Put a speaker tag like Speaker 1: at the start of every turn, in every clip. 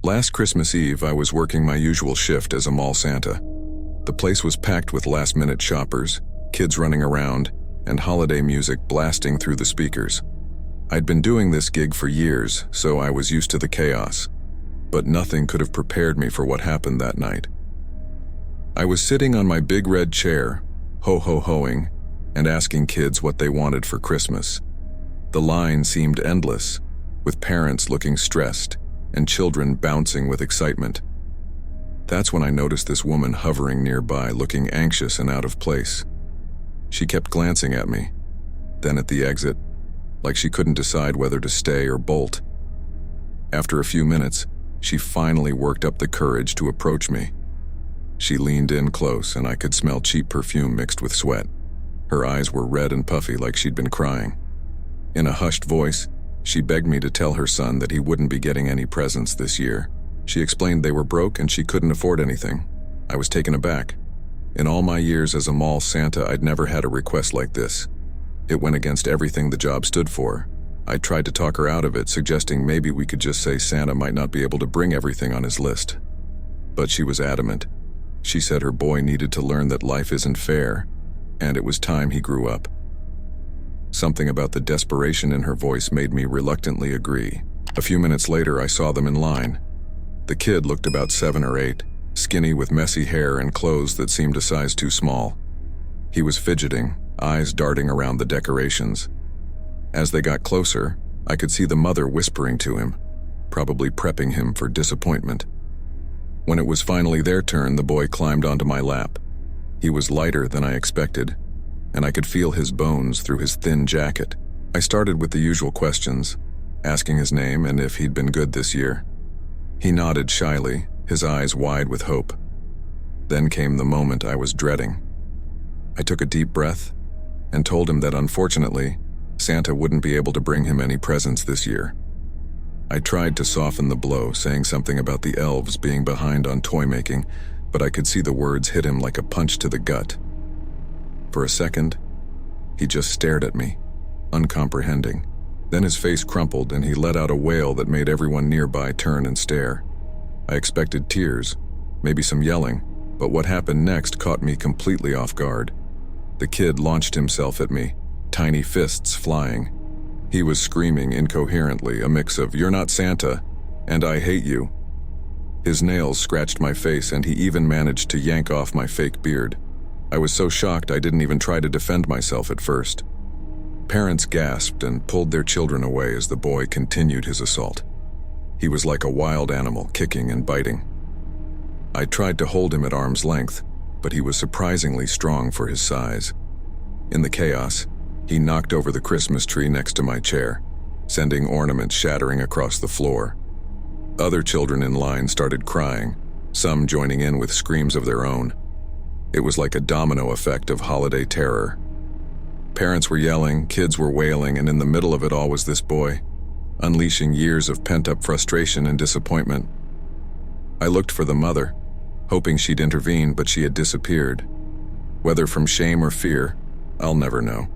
Speaker 1: Last Christmas Eve, I was working my usual shift as a mall Santa. The place was packed with last-minute shoppers, kids running around, and holiday music blasting through the speakers. I'd been doing this gig for years, so I was used to the chaos. But nothing could have prepared me for what happened that night. I was sitting on my big red chair, ho-ho-hoing, and asking kids what they wanted for Christmas. The line seemed endless, with parents looking stressed and children bouncing with excitement. That's when I noticed this woman hovering nearby, looking anxious and out of place. She kept glancing at me, then at the exit, like she couldn't decide whether to stay or bolt. After a few minutes, she finally worked up the courage to approach me. She leaned in close, and I could smell cheap perfume mixed with sweat. Her eyes were red and puffy like she'd been crying. In a hushed voice, she begged me to tell her son that he wouldn't be getting any presents this year. She explained they were broke and she couldn't afford anything. I was taken aback. In all my years as a mall Santa, I'd never had a request like this. It went against everything the job stood for. I tried to talk her out of it, suggesting maybe we could just say Santa might not be able to bring everything on his list. But she was adamant. She said her boy needed to learn that life isn't fair, and it was time he grew up. Something about the desperation in her voice made me reluctantly agree. A few minutes later, I saw them in line. The kid looked about 7 or 8, skinny with messy hair and clothes that seemed a size too small. He was fidgeting, eyes darting around the decorations. As they got closer, I could see the mother whispering to him, probably prepping him for disappointment. When it was finally their turn, the boy climbed onto my lap. He was lighter than I expected, and I could feel his bones through his thin jacket. I started with the usual questions, asking his name and if he'd been good this year. He nodded shyly, his eyes wide with hope. Then came the moment I was dreading. I took a deep breath and told him that unfortunately, Santa wouldn't be able to bring him any presents this year. I tried to soften the blow, saying something about the elves being behind on toy making, but I could see the words hit him like a punch to the gut. For a second, he just stared at me, uncomprehending. Then his face crumpled and he let out a wail that made everyone nearby turn and stare. I expected tears, maybe some yelling, but what happened next caught me completely off guard. The kid launched himself at me, tiny fists flying. He was screaming incoherently, a mix of "You're not Santa" and "I hate you." His nails scratched my face and he even managed to yank off my fake beard. I was so shocked I didn't even try to defend myself at first. Parents gasped and pulled their children away as the boy continued his assault. He was like a wild animal, kicking and biting. I tried to hold him at arm's length, but he was surprisingly strong for his size. In the chaos, he knocked over the Christmas tree next to my chair, sending ornaments shattering across the floor. Other children in line started crying, some joining in with screams of their own. It was like a domino effect of holiday terror. Parents were yelling, kids were wailing, and in the middle of it all was this boy, unleashing years of pent-up frustration and disappointment. I looked for the mother, hoping she'd intervene, but she had disappeared. Whether from shame or fear, I'll never know.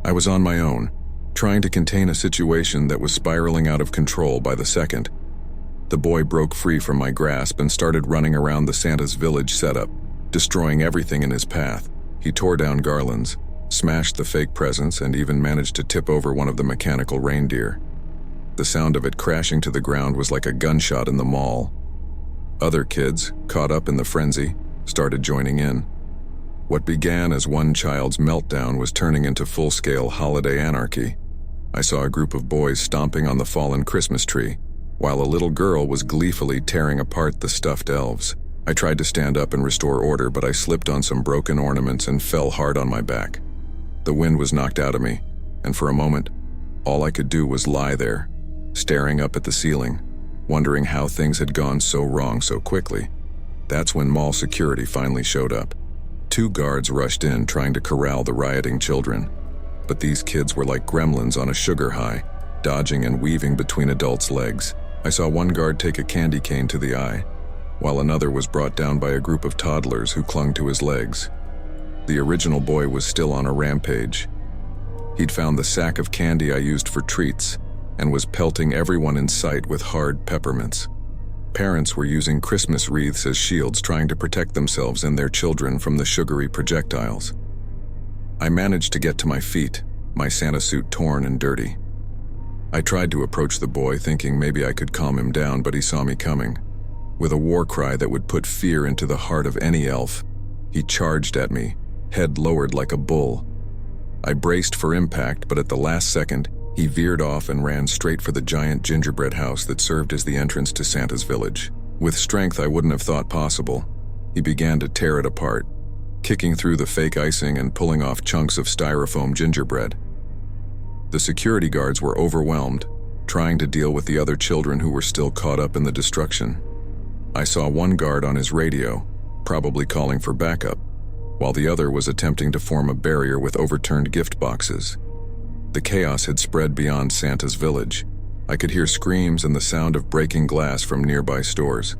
Speaker 1: I was on my own, trying to contain a situation that was spiraling out of control by the second. The boy broke free from my grasp and started running around the Santa's village setup, destroying everything in his path. He tore down garlands, smashed the fake presents, and even managed to tip over one of the mechanical reindeer. The sound of it crashing to the ground was like a gunshot in the mall. Other kids, caught up in the frenzy, started joining in. What began as one child's meltdown was turning into full-scale holiday anarchy. I saw a group of boys stomping on the fallen Christmas tree, while a little girl was gleefully tearing apart the stuffed elves. I tried to stand up and restore order, but I slipped on some broken ornaments and fell hard on my back. The wind was knocked out of me, and for a moment, all I could do was lie there, staring up at the ceiling, wondering how things had gone so wrong so quickly. That's when mall security finally showed up. 2 guards rushed in trying to corral the rioting children, but these kids were like gremlins on a sugar high, dodging and weaving between adults' legs. I saw one guard take a candy cane to the eye, while another was brought down by a group of toddlers who clung to his legs. The original boy was still on a rampage. He'd found the sack of candy I used for treats and was pelting everyone in sight with hard peppermints. Parents were using Christmas wreaths as shields, trying to protect themselves and their children from the sugary projectiles. I managed to get to my feet, my Santa suit torn and dirty. I tried to approach the boy, thinking maybe I could calm him down, but he saw me coming. With a war cry that would put fear into the heart of any elf, he charged at me, head lowered like a bull. I braced for impact, but at the last second, he veered off and ran straight for the giant gingerbread house that served as the entrance to Santa's village. With strength I wouldn't have thought possible, he began to tear it apart, kicking through the fake icing and pulling off chunks of styrofoam gingerbread. The security guards were overwhelmed, trying to deal with the other children who were still caught up in the destruction. I saw one guard on his radio, probably calling for backup, while the other was attempting to form a barrier with overturned gift boxes. The chaos had spread beyond Santa's village. I could hear screams and the sound of breaking glass from nearby stores.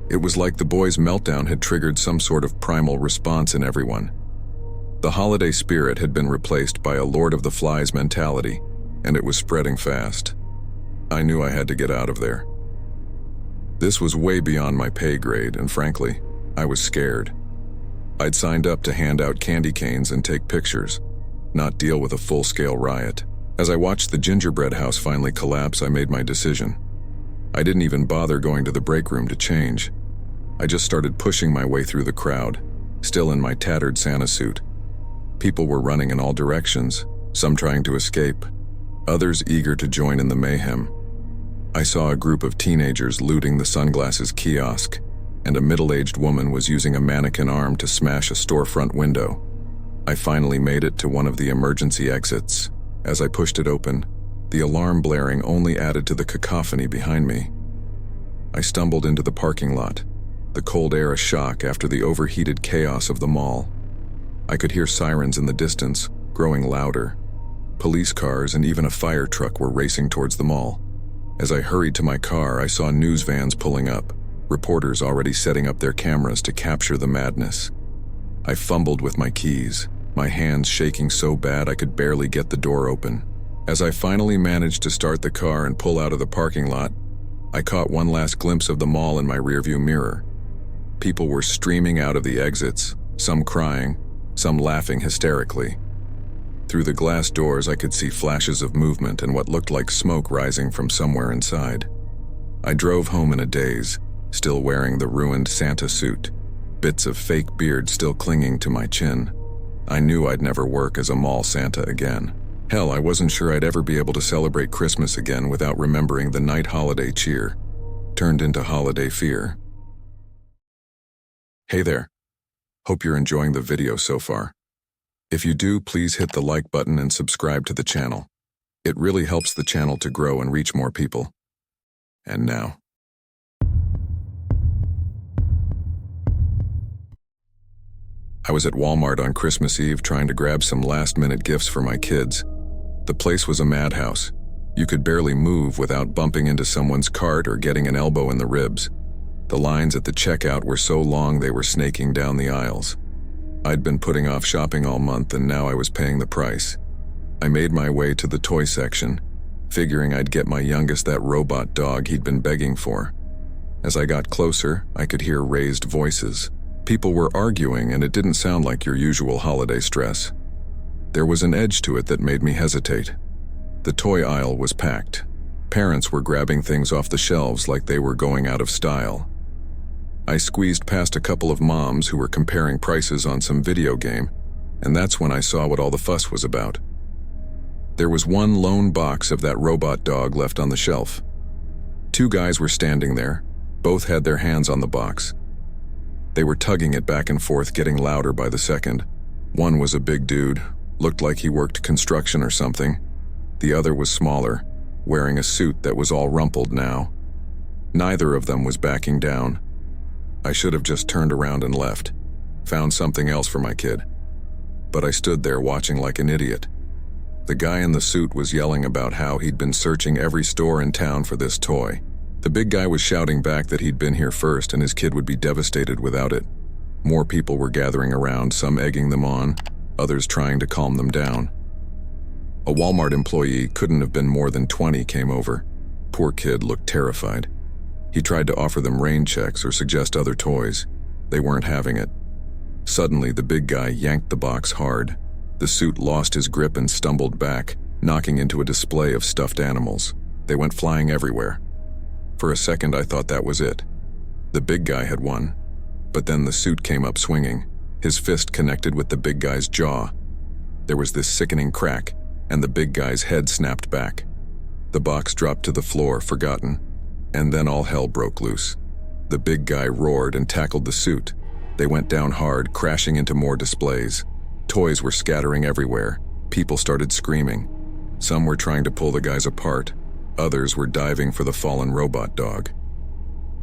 Speaker 1: It was like the boy's meltdown had triggered some sort of primal response in everyone. The holiday spirit had been replaced by a Lord of the Flies mentality, and it was spreading fast. I knew I had to get out of there. This was way beyond my pay grade, and frankly, I was scared. I'd signed up to hand out candy canes and take pictures, not deal with a full-scale riot. As I watched the gingerbread house finally collapse, I made my decision. I didn't even bother going to the break room to change. I just started pushing my way through the crowd, still in my tattered Santa suit. People were running in all directions, some trying to escape, others eager to join in the mayhem. I saw a group of teenagers looting the sunglasses kiosk, and a middle-aged woman was using a mannequin arm to smash a storefront window. I finally made it to one of the emergency exits. As I pushed it open, the alarm blaring only added to the cacophony behind me. I stumbled into the parking lot, the cold air a shock after the overheated chaos of the mall. I could hear sirens in the distance, growing louder. Police cars and even a fire truck were racing towards the mall. As I hurried to my car, I saw news vans pulling up, reporters already setting up their cameras to capture the madness. I fumbled with my keys, my hands shaking so bad I could barely get the door open. As I finally managed to start the car and pull out of the parking lot, I caught one last glimpse of the mall in my rearview mirror. People were streaming out of the exits, some crying, some laughing hysterically. Through the glass doors I could see flashes of movement and what looked like smoke rising from somewhere inside. I drove home in a daze, still wearing the ruined Santa suit, bits of fake beard still clinging to my chin. I knew I'd never work as a mall Santa again. Hell, I wasn't sure I'd ever be able to celebrate Christmas again without remembering the night holiday cheer, turned into holiday fear. Hey there. Hope you're enjoying the video so far. If you do, please hit the like button and subscribe to the channel. It really helps the channel to grow and reach more people. And now. I was at Walmart on Christmas Eve trying to grab some last-minute gifts for my kids. The place was a madhouse. You could barely move without bumping into someone's cart or getting an elbow in the ribs. The lines at the checkout were so long they were snaking down the aisles. I'd been putting off shopping all month and now I was paying the price. I made my way to the toy section, figuring I'd get my youngest that robot dog he'd been begging for. As I got closer, I could hear raised voices. People were arguing and it didn't sound like your usual holiday stress. There was an edge to it that made me hesitate. The toy aisle was packed. Parents were grabbing things off the shelves like they were going out of style. I squeezed past a couple of moms who were comparing prices on some video game, and that's when I saw what all the fuss was about. There was one lone box of that robot dog left on the shelf. Two guys were standing there, both had their hands on the box. They were tugging it back and forth, getting louder by the second. One was a big dude, looked like he worked construction or something. The other was smaller, wearing a suit that was all rumpled now. Neither of them was backing down. I should have just turned around and left, found something else for my kid. But I stood there watching like an idiot. The guy in the suit was yelling about how he'd been searching every store in town for this toy. The big guy was shouting back that he'd been here first and his kid would be devastated without it. More people were gathering around, some egging them on, others trying to calm them down. A Walmart employee, couldn't have been more than 20, came over. Poor kid looked terrified. He tried to offer them rain checks or suggest other toys. They weren't having it. Suddenly, the big guy yanked the box hard. The suit lost his grip and stumbled back, knocking into a display of stuffed animals. They went flying everywhere. For a second, I thought that was it. The big guy had won. But then the suit came up swinging. His fist connected with the big guy's jaw. There was this sickening crack, and the big guy's head snapped back. The box dropped to the floor, forgotten, and then all hell broke loose. The big guy roared and tackled the suit. They went down hard, crashing into more displays. Toys were scattering everywhere. People started screaming. Some were trying to pull the guys apart. Others were diving for the fallen robot dog.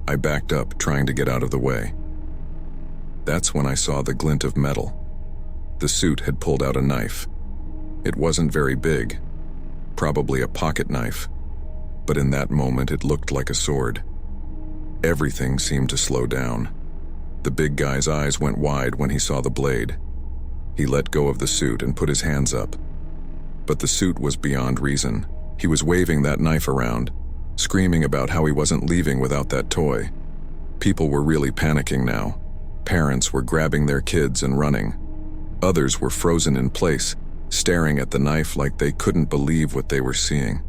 Speaker 1: I backed up, trying to get out of the way. That's when I saw the glint of metal. The suit had pulled out a knife. It wasn't very big, probably a pocket knife, but in that moment it looked like a sword. Everything seemed to slow down. The big guy's eyes went wide when he saw the blade. He let go of the suit and put his hands up. But the suit was beyond reason. He was waving that knife around, screaming about how he wasn't leaving without that toy. People were really panicking now. Parents were grabbing their kids and running. Others were frozen in place, staring at the knife like they couldn't believe what they were seeing.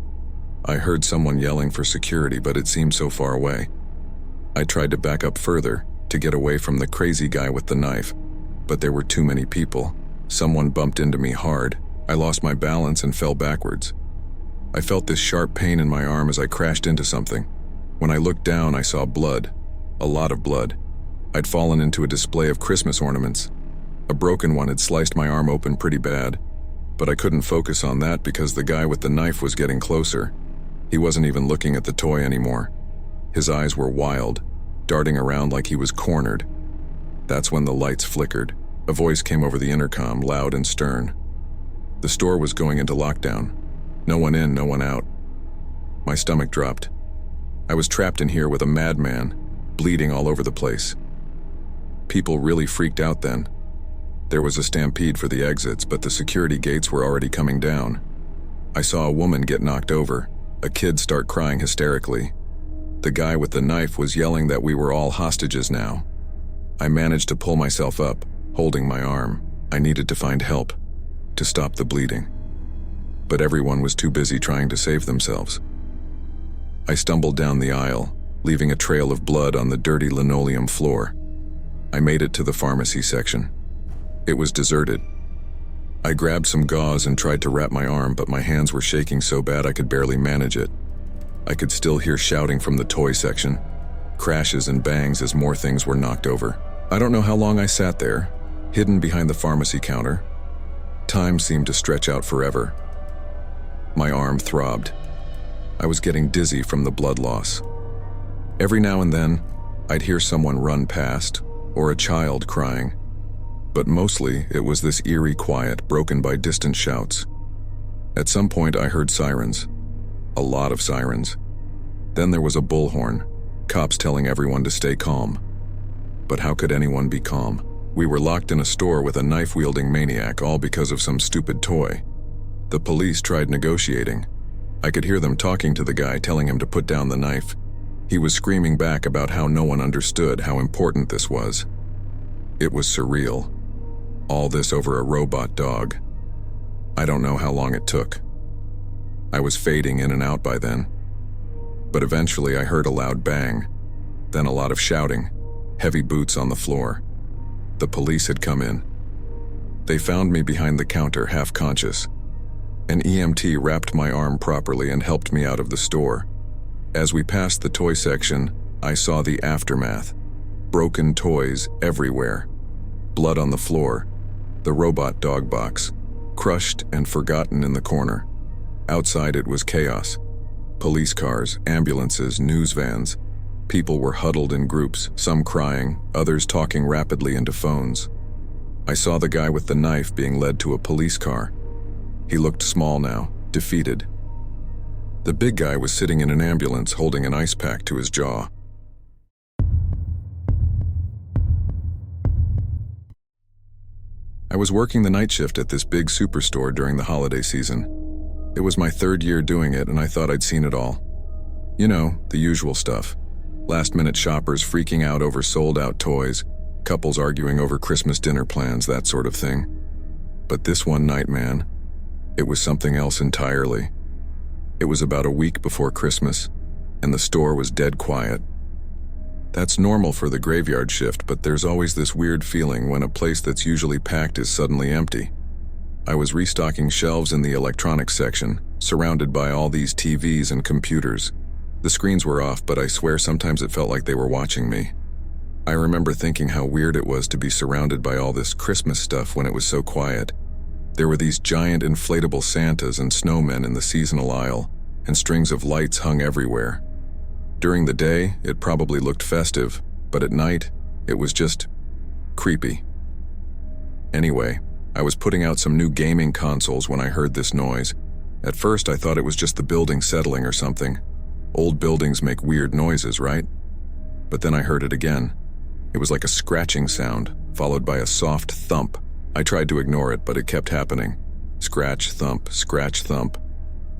Speaker 1: I heard someone yelling for security, but it seemed so far away. I tried to back up further, to get away from the crazy guy with the knife, but there were too many people. Someone bumped into me hard. I lost my balance and fell backwards. I felt this sharp pain in my arm as I crashed into something. When I looked down, I saw blood. A lot of blood. I'd fallen into a display of Christmas ornaments. A broken one had sliced my arm open pretty bad, but I couldn't focus on that because the guy with the knife was getting closer. He wasn't even looking at the toy anymore. His eyes were wild, darting around like he was cornered. That's when the lights flickered. A voice came over the intercom, loud and stern. The store was going into lockdown. No one in, no one out. My stomach dropped. I was trapped in here with a madman, bleeding all over the place. People really freaked out then. There was a stampede for the exits, but the security gates were already coming down. I saw a woman get knocked over, a kid start crying hysterically. The guy with the knife was yelling that we were all hostages now. I managed to pull myself up, holding my arm. I needed to find help, to stop the bleeding. But everyone was too busy trying to save themselves. I stumbled down the aisle, leaving a trail of blood on the dirty linoleum floor. I made it to the pharmacy section. It was deserted. I grabbed some gauze and tried to wrap my arm, but my hands were shaking so bad I could barely manage it. I could still hear shouting from the toy section, crashes and bangs as more things were knocked over. I don't know how long I sat there, hidden behind the pharmacy counter. Time seemed to stretch out forever. My arm throbbed. I was getting dizzy from the blood loss. Every now and then, I'd hear someone run past, or a child crying. But mostly, it was this eerie quiet broken by distant shouts. At some point, I heard sirens. A lot of sirens. Then there was a bullhorn, cops telling everyone to stay calm. But how could anyone be calm? We were locked in a store with a knife-wielding maniac, all because of some stupid toy. The police tried negotiating. I could hear them talking to the guy, telling him to put down the knife. He was screaming back about how no one understood how important this was. It was surreal. All this over a robot dog. I don't know how long it took. I was fading in and out by then. But eventually I heard a loud bang, then a lot of shouting, heavy boots on the floor. The police had come in. They found me behind the counter, half conscious. An EMT wrapped my arm properly and helped me out of the store. As we passed the toy section, I saw the aftermath. Broken toys everywhere. Blood on the floor. The robot dog box, crushed and forgotten in the corner. Outside it was chaos. Police cars, ambulances, news vans. People were huddled in groups, some crying, others talking rapidly into phones. I saw the guy with the knife being led to a police car. He looked small now, defeated. The big guy was sitting in an ambulance holding an ice pack to his jaw. I was working the night shift at this big superstore during the holiday season. It was my third year doing it, and I thought I'd seen it all. You know, the usual stuff. Last-minute shoppers freaking out over sold-out toys, couples arguing over Christmas dinner plans, that sort of thing. But this one night, man, it was something else entirely. It was about a week before Christmas, and the store was dead quiet. That's normal for the graveyard shift, but there's always this weird feeling when a place that's usually packed is suddenly empty. I was restocking shelves in the electronics section, surrounded by all these TVs and computers. The screens were off, but I swear sometimes it felt like they were watching me. I remember thinking how weird it was to be surrounded by all this Christmas stuff when it was so quiet. There were these giant inflatable Santas and snowmen in the seasonal aisle, and strings of lights hung everywhere. During the day, it probably looked festive, but at night, it was just creepy. Anyway, I was putting out some new gaming consoles when I heard this noise. At first, I thought it was just the building settling or something. Old buildings make weird noises, right? But then I heard it again. It was like a scratching sound, followed by a soft thump. I tried to ignore it, but it kept happening. Scratch, thump, scratch, thump.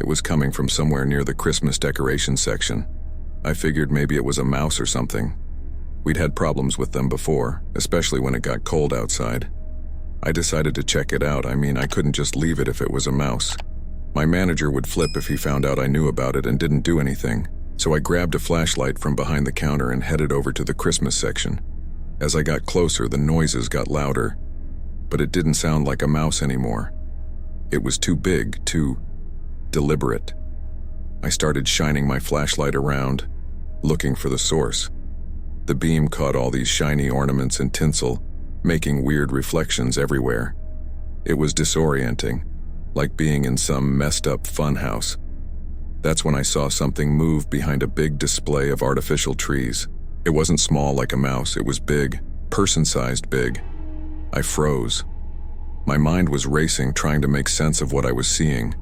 Speaker 1: It was coming from somewhere near the Christmas decoration section. I figured maybe it was a mouse or something. We'd had problems with them before, especially when it got cold outside. I decided to check it out. I couldn't just leave it if it was a mouse. My manager would flip if he found out I knew about it and didn't do anything, so I grabbed a flashlight from behind the counter and headed over to the Christmas section. As I got closer, the noises got louder, but it didn't sound like a mouse anymore. It was too big, too deliberate. I started shining my flashlight around, looking for the source. The beam caught all these shiny ornaments and tinsel, making weird reflections everywhere. It was disorienting, like being in some messed up funhouse. That's when I saw something move behind a big display of artificial trees. It wasn't small like a mouse, it was big, person-sized big. I froze. My mind was racing, trying to make sense of what I was seeing.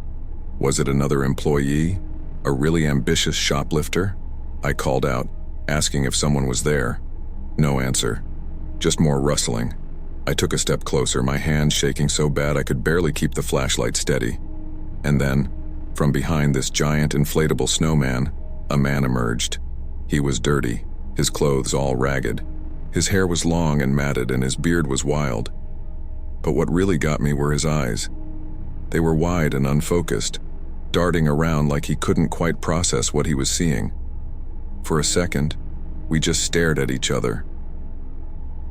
Speaker 1: Was it another employee? A really ambitious shoplifter? I called out, asking if someone was there. No answer. Just more rustling. I took a step closer, my hands shaking so bad I could barely keep the flashlight steady. And then, from behind this giant inflatable snowman, a man emerged. He was dirty, his clothes all ragged. His hair was long and matted, and his beard was wild. But what really got me were his eyes. They were wide and unfocused, darting around like he couldn't quite process what he was seeing. For a second, we just stared at each other.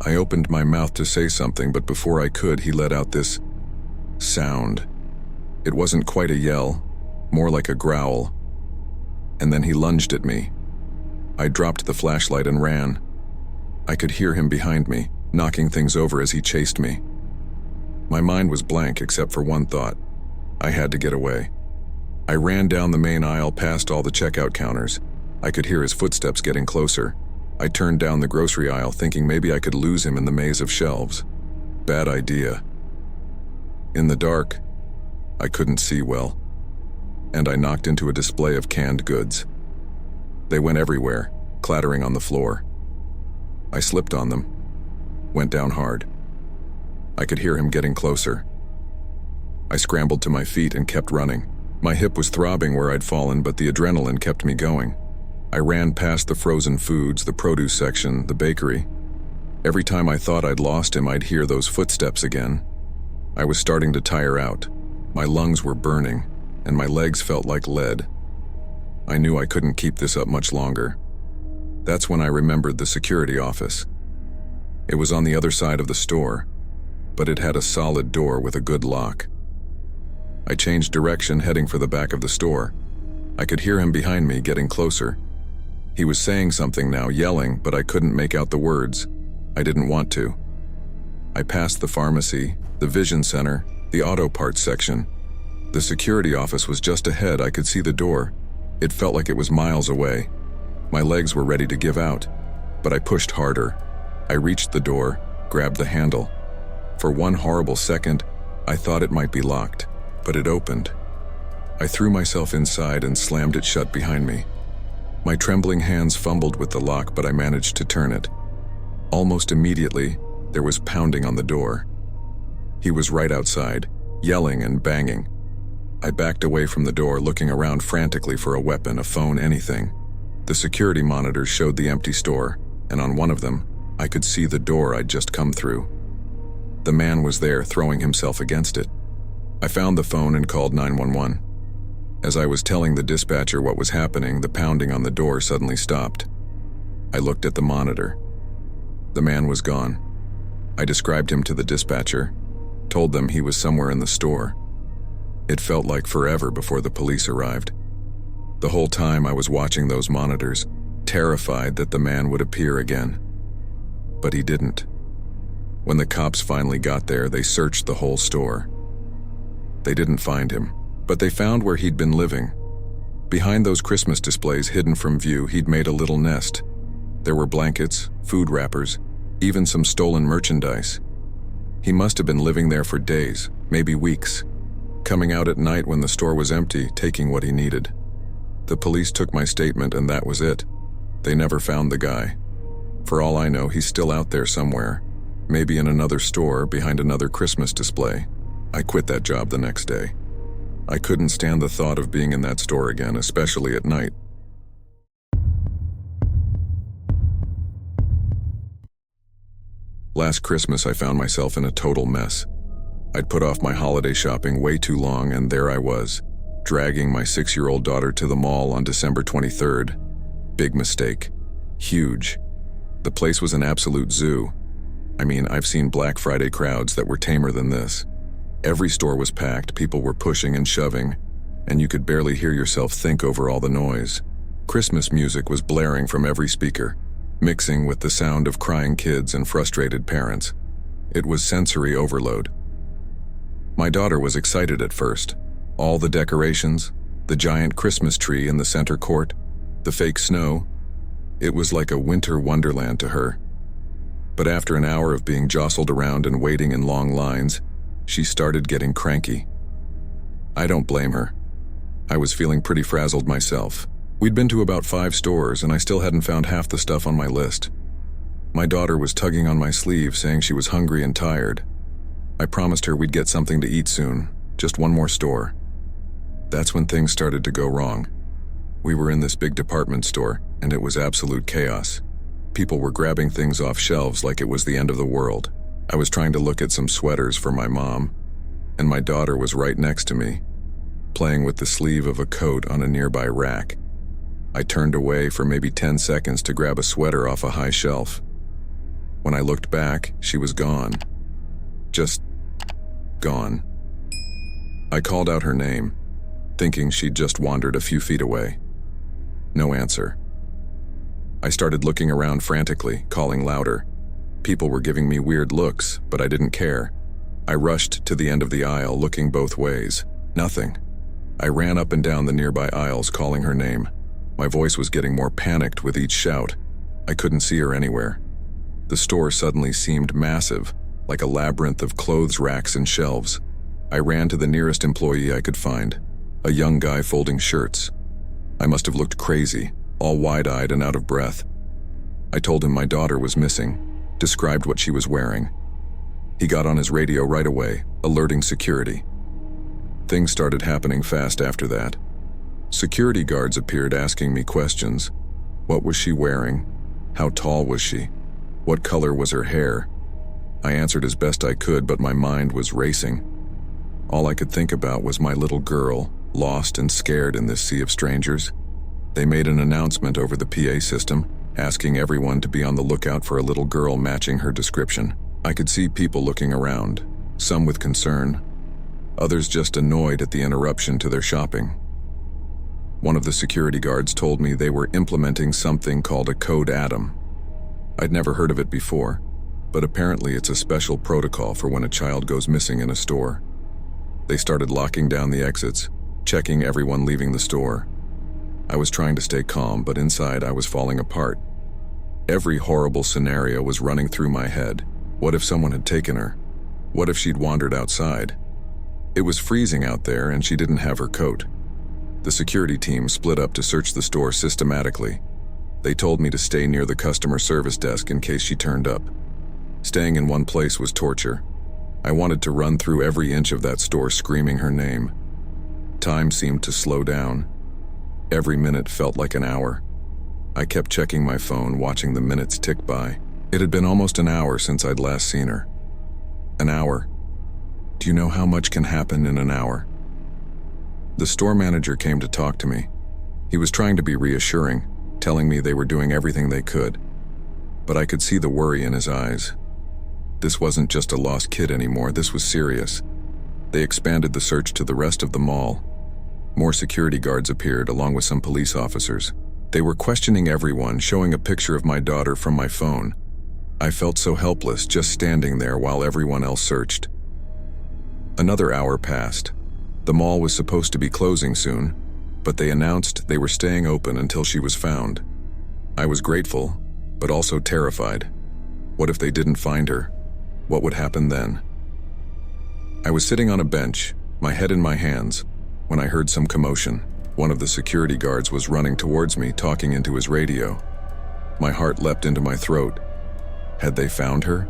Speaker 1: I opened my mouth to say something, but before I could, he let out this sound. It wasn't quite a yell, more like a growl. And then he lunged at me. I dropped the flashlight and ran. I could hear him behind me, knocking things over as he chased me. My mind was blank except for one thought. I had to get away. I ran down the main aisle past all the checkout counters. I could hear his footsteps getting closer. I turned down the grocery aisle thinking maybe I could lose him in the maze of shelves. Bad idea. In the dark, I couldn't see well, and I knocked into a display of canned goods. They went everywhere, clattering on the floor. I slipped on them, went down hard. I could hear him getting closer. I scrambled to my feet and kept running. My hip was throbbing where I'd fallen, but the adrenaline kept me going. I ran past the frozen foods, the produce section, the bakery. Every time I thought I'd lost him, I'd hear those footsteps again. I was starting to tire out. My lungs were burning, and my legs felt like lead. I knew I couldn't keep this up much longer. That's when I remembered the security office. It was on the other side of the store, but it had a solid door with a good lock. I changed direction, heading for the back of the store. I could hear him behind me, getting closer. He was saying something now, yelling, but I couldn't make out the words. I didn't want to. I passed the pharmacy, the vision center, the auto parts section. The security office was just ahead. I could see the door. It felt like it was miles away. My legs were ready to give out, but I pushed harder. I reached the door, grabbed the handle. For one horrible second, I thought it might be locked, but it opened. I threw myself inside and slammed it shut behind me. My trembling hands fumbled with the lock, but I managed to turn it. Almost immediately, there was pounding on the door. He was right outside, yelling and banging. I backed away from the door, looking around frantically for a weapon, a phone, anything. The security monitors showed the empty store, and on one of them, I could see the door I'd just come through. The man was there, throwing himself against it. I found the phone and called 911. As I was telling the dispatcher what was happening, the pounding on the door suddenly stopped. I looked at the monitor. The man was gone. I described him to the dispatcher, told them he was somewhere in the store. It felt like forever before the police arrived. The whole time I was watching those monitors, terrified that the man would appear again. But he didn't. When the cops finally got there, they searched the whole store. They didn't find him, but they found where he'd been living. Behind those Christmas displays hidden from view, he'd made a little nest. There were blankets, food wrappers, even some stolen merchandise. He must have been living there for days, maybe weeks, coming out at night when the store was empty, taking what he needed. The police took my statement and that was it. They never found the guy. For all I know, he's still out there somewhere, maybe in another store behind another Christmas display. I quit that job the next day. I couldn't stand the thought of being in that store again, especially at night. Last Christmas, I found myself in a total mess. I'd put off my holiday shopping way too long, and there I was, dragging my 6-year-old daughter to the mall on December 23rd. Big mistake. Huge. The place was an absolute zoo. I mean, I've seen Black Friday crowds that were tamer than this. Every store was packed, people were pushing and shoving, and you could barely hear yourself think over all the noise. Christmas music was blaring from every speaker, mixing with the sound of crying kids and frustrated parents. It was sensory overload. My daughter was excited at first. All the decorations, the giant Christmas tree in the center court, the fake snow. It was like a winter wonderland to her. But after an hour of being jostled around and waiting in long lines, she started getting cranky. I don't blame her. I was feeling pretty frazzled myself. We'd been to about 5 stores and I still hadn't found half the stuff on my list. My daughter was tugging on my sleeve, saying she was hungry and tired. I promised her we'd get something to eat soon, just one more store. That's when things started to go wrong. We were in this big department store, and it was absolute chaos. People were grabbing things off shelves like it was the end of the world. I was trying to look at some sweaters for my mom, and my daughter was right next to me, playing with the sleeve of a coat on a nearby rack. I turned away for maybe 10 seconds to grab a sweater off a high shelf. When I looked back, she was gone. Just gone. I called out her name, thinking she'd just wandered a few feet away. No answer. I started looking around frantically, calling louder. People were giving me weird looks, but I didn't care. I rushed to the end of the aisle, looking both ways. Nothing. I ran up and down the nearby aisles, calling her name. My voice was getting more panicked with each shout. I couldn't see her anywhere. The store suddenly seemed massive, like a labyrinth of clothes racks and shelves. I ran to the nearest employee I could find, a young guy folding shirts. I must have looked crazy, all wide-eyed and out of breath. I told him my daughter was missing, described what she was wearing. He got on his radio right away, alerting security. Things started happening fast after that. Security guards appeared asking me questions. What was she wearing? How tall was she? What color was her hair? I answered as best I could, but my mind was racing. All I could think about was my little girl, lost and scared in this sea of strangers. They made an announcement over the PA system, asking everyone to be on the lookout for a little girl matching her description. I could see people looking around, some with concern, others just annoyed at the interruption to their shopping. One of the security guards told me they were implementing something called a Code Atom. I'd never heard of it before, but apparently it's a special protocol for when a child goes missing in a store. They started locking down the exits, checking everyone leaving the store. I was trying to stay calm, but inside I was falling apart. Every horrible scenario was running through my head. What if someone had taken her? What if she'd wandered outside? It was freezing out there and she didn't have her coat. The security team split up to search the store systematically. They told me to stay near the customer service desk in case she turned up. Staying in one place was torture. I wanted to run through every inch of that store screaming her name. Time seemed to slow down. Every minute felt like an hour. I kept checking my phone, watching the minutes tick by. It had been almost an hour since I'd last seen her. An hour. Do you know how much can happen in an hour? The store manager came to talk to me. He was trying to be reassuring, telling me they were doing everything they could. But I could see the worry in his eyes. This wasn't just a lost kid anymore, this was serious. They expanded the search to the rest of the mall. More security guards appeared, along with some police officers. They were questioning everyone, showing a picture of my daughter from my phone. I felt so helpless, just standing there while everyone else searched. Another hour passed. The mall was supposed to be closing soon, but they announced they were staying open until she was found. I was grateful, but also terrified. What if they didn't find her? What would happen then? I was sitting on a bench, my head in my hands, when I heard some commotion. One of the security guards was running towards me, talking into his radio. My heart leapt into my throat. Had they found her?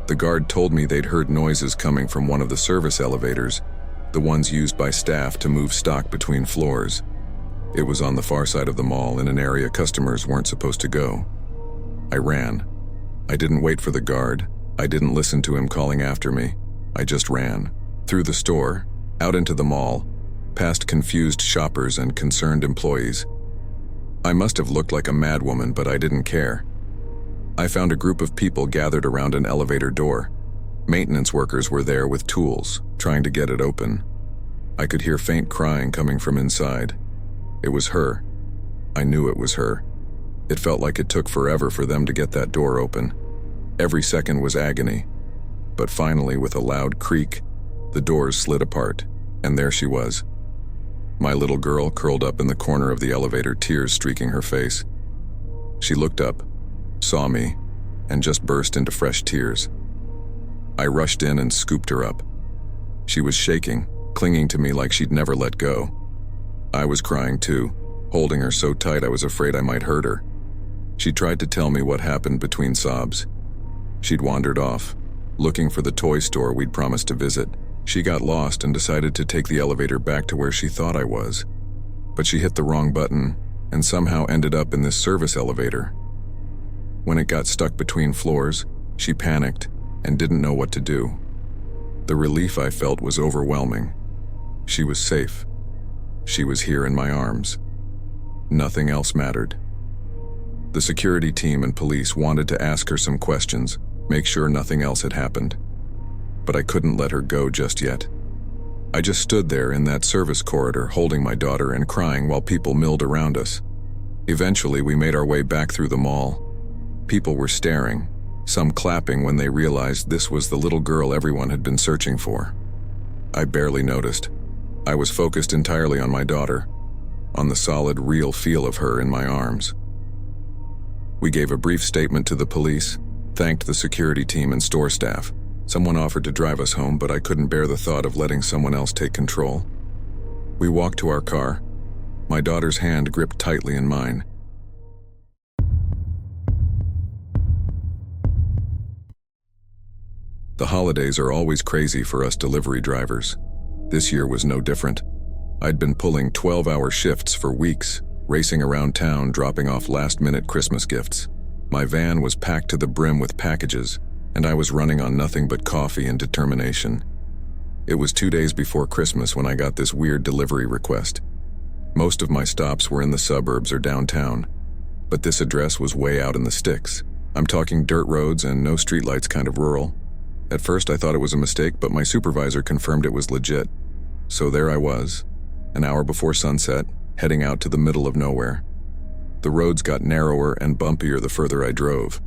Speaker 1: The guard told me they'd heard noises coming from one of the service elevators, the ones used by staff to move stock between floors. It was on the far side of the mall, in an area customers weren't supposed to go. I ran. I didn't wait for the guard. I didn't listen to him calling after me. I just ran. Through the store, out into the mall, past confused shoppers and concerned employees. I must have looked like a madwoman, but I didn't care. I found a group of people gathered around an elevator door. Maintenance workers were there with tools, trying to get it open. I could hear faint crying coming from inside. It was her. I knew it was her. It felt like it took forever for them to get that door open. Every second was agony. But finally, with a loud creak, the doors slid apart, and there she was. My little girl curled up in the corner of the elevator, tears streaking her face. She looked up, saw me, and just burst into fresh tears. I rushed in and scooped her up. She was shaking, clinging to me like she'd never let go. I was crying too, holding her so tight I was afraid I might hurt her. She tried to tell me what happened between sobs. She'd wandered off, looking for the toy store we'd promised to visit. She got lost and decided to take the elevator back to where she thought I was. But she hit the wrong button and somehow ended up in this service elevator. When it got stuck between floors, she panicked and didn't know what to do. The relief I felt was overwhelming. She was safe. She was here in my arms. Nothing else mattered. The security team and police wanted to ask her some questions, make sure nothing else had happened. But I couldn't let her go just yet. I just stood there in that service corridor, holding my daughter and crying while people milled around us. Eventually, we made our way back through the mall. People were staring, some clapping when they realized this was the little girl everyone had been searching for. I barely noticed. I was focused entirely on my daughter, on the solid, real feel of her in my arms. We gave a brief statement to the police, thanked the security team and store staff. Someone offered to drive us home, but I couldn't bear the thought of letting someone else take control. We walked to our car, my daughter's hand gripped tightly in mine. The holidays are always crazy for us delivery drivers. This year was no different. I'd been pulling 12-hour shifts for weeks, racing around town dropping off last-minute Christmas gifts. My van was packed to the brim with packages, and I was running on nothing but coffee and determination. It was 2 days before Christmas when I got this weird delivery request. Most of my stops were in the suburbs or downtown, but this address was way out in the sticks. I'm talking dirt roads and no streetlights, kind of rural. At first I thought it was a mistake, but my supervisor confirmed it was legit. So there I was, an hour before sunset, heading out to the middle of nowhere. The roads got narrower and bumpier the further I drove.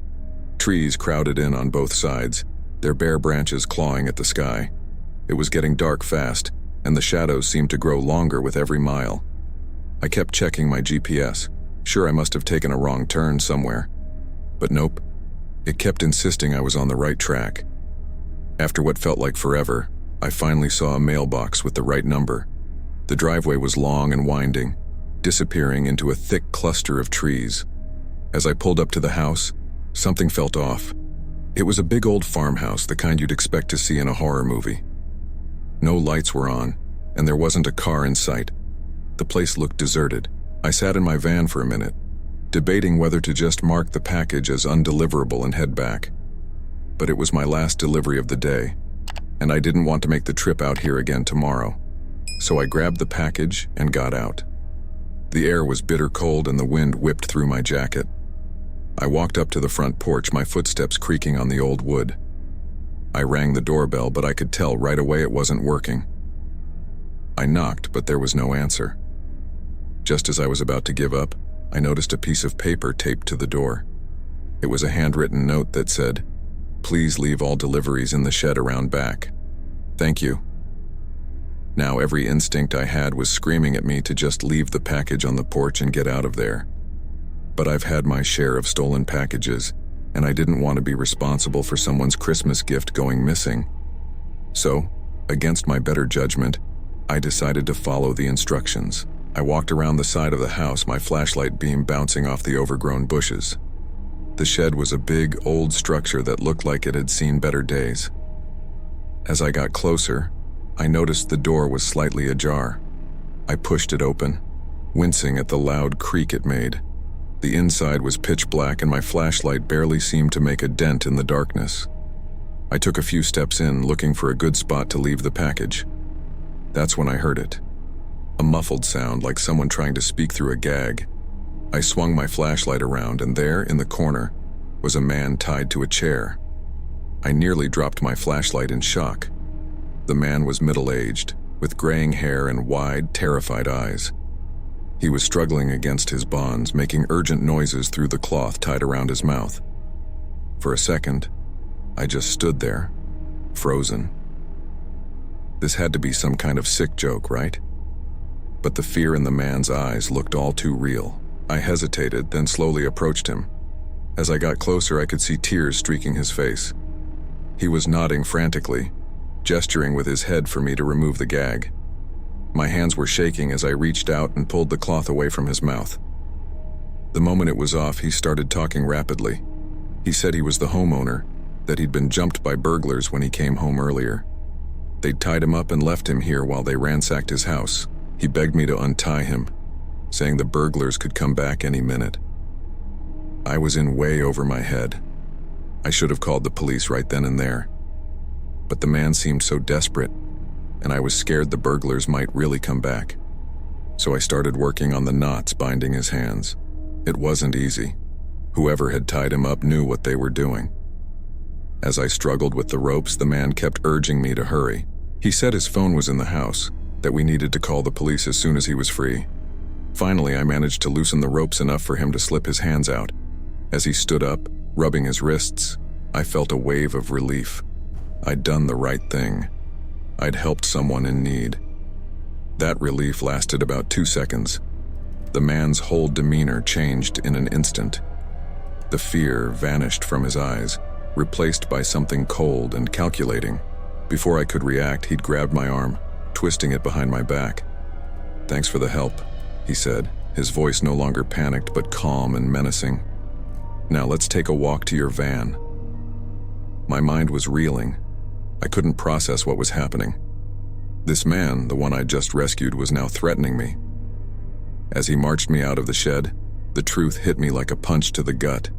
Speaker 1: Trees crowded in on both sides, their bare branches clawing at the sky. It was getting dark fast, and the shadows seemed to grow longer with every mile. I kept checking my GPS, sure I must have taken a wrong turn somewhere. But nope, it kept insisting I was on the right track. After what felt like forever, I finally saw a mailbox with the right number. The driveway was long and winding, disappearing into a thick cluster of trees. As I pulled up to the house, something felt off. It was a big old farmhouse, the kind you'd expect to see in a horror movie. No lights were on, and there wasn't a car in sight. The place looked deserted. I sat in my van for a minute, debating whether to just mark the package as undeliverable and head back. But it was my last delivery of the day, and I didn't want to make the trip out here again tomorrow. So I grabbed the package and got out. The air was bitter cold and the wind whipped through my jacket. I walked up to the front porch, my footsteps creaking on the old wood. I rang the doorbell, but I could tell right away it wasn't working. I knocked, but there was no answer. Just as I was about to give up, I noticed a piece of paper taped to the door. It was a handwritten note that said, "Please leave all deliveries in the shed around back. Thank you." Now every instinct I had was screaming at me to just leave the package on the porch and get out of there. But I've had my share of stolen packages, and I didn't want to be responsible for someone's Christmas gift going missing. So, against my better judgment, I decided to follow the instructions. I walked around the side of the house, my flashlight beam bouncing off the overgrown bushes. The shed was a big, old structure that looked like it had seen better days. As I got closer, I noticed the door was slightly ajar. I pushed it open, wincing at the loud creak it made. The inside was pitch black and my flashlight barely seemed to make a dent in the darkness. I took a few steps in, looking for a good spot to leave the package. That's when I heard it. A muffled sound like someone trying to speak through a gag. I swung my flashlight around and there, in the corner, was a man tied to a chair. I nearly dropped my flashlight in shock. The man was middle-aged, with graying hair and wide, terrified eyes. He was struggling against his bonds, making urgent noises through the cloth tied around his mouth. For a second, I just stood there, frozen. This had to be some kind of sick joke, right? But the fear in the man's eyes looked all too real. I hesitated, then slowly approached him. As I got closer, I could see tears streaking his face. He was nodding frantically, gesturing with his head for me to remove the gag. My hands were shaking as I reached out and pulled the cloth away from his mouth. The moment it was off, he started talking rapidly. He said he was the homeowner, that he'd been jumped by burglars when he came home earlier. They'd tied him up and left him here while they ransacked his house. He begged me to untie him, saying the burglars could come back any minute. I was in way over my head. I should have called the police right then and there. But the man seemed so desperate, and I was scared the burglars might really come back. So I started working on the knots binding his hands. It wasn't easy. Whoever had tied him up knew what they were doing. As I struggled with the ropes, the man kept urging me to hurry. He said his phone was in the house, that we needed to call the police as soon as he was free. Finally, I managed to loosen the ropes enough for him to slip his hands out. As he stood up, rubbing his wrists, I felt a wave of relief. I'd done the right thing. I'd helped someone in need. That relief lasted about 2 seconds. The man's whole demeanor changed in an instant. The fear vanished from his eyes, replaced by something cold and calculating. Before I could react, he'd grabbed my arm, twisting it behind my back. "Thanks for the help," he said, his voice no longer panicked but calm and menacing. "Now let's take a walk to your van." My mind was reeling. I couldn't process what was happening. This man, the one I'd just rescued, was now threatening me. As he marched me out of the shed, the truth hit me like a punch to the gut.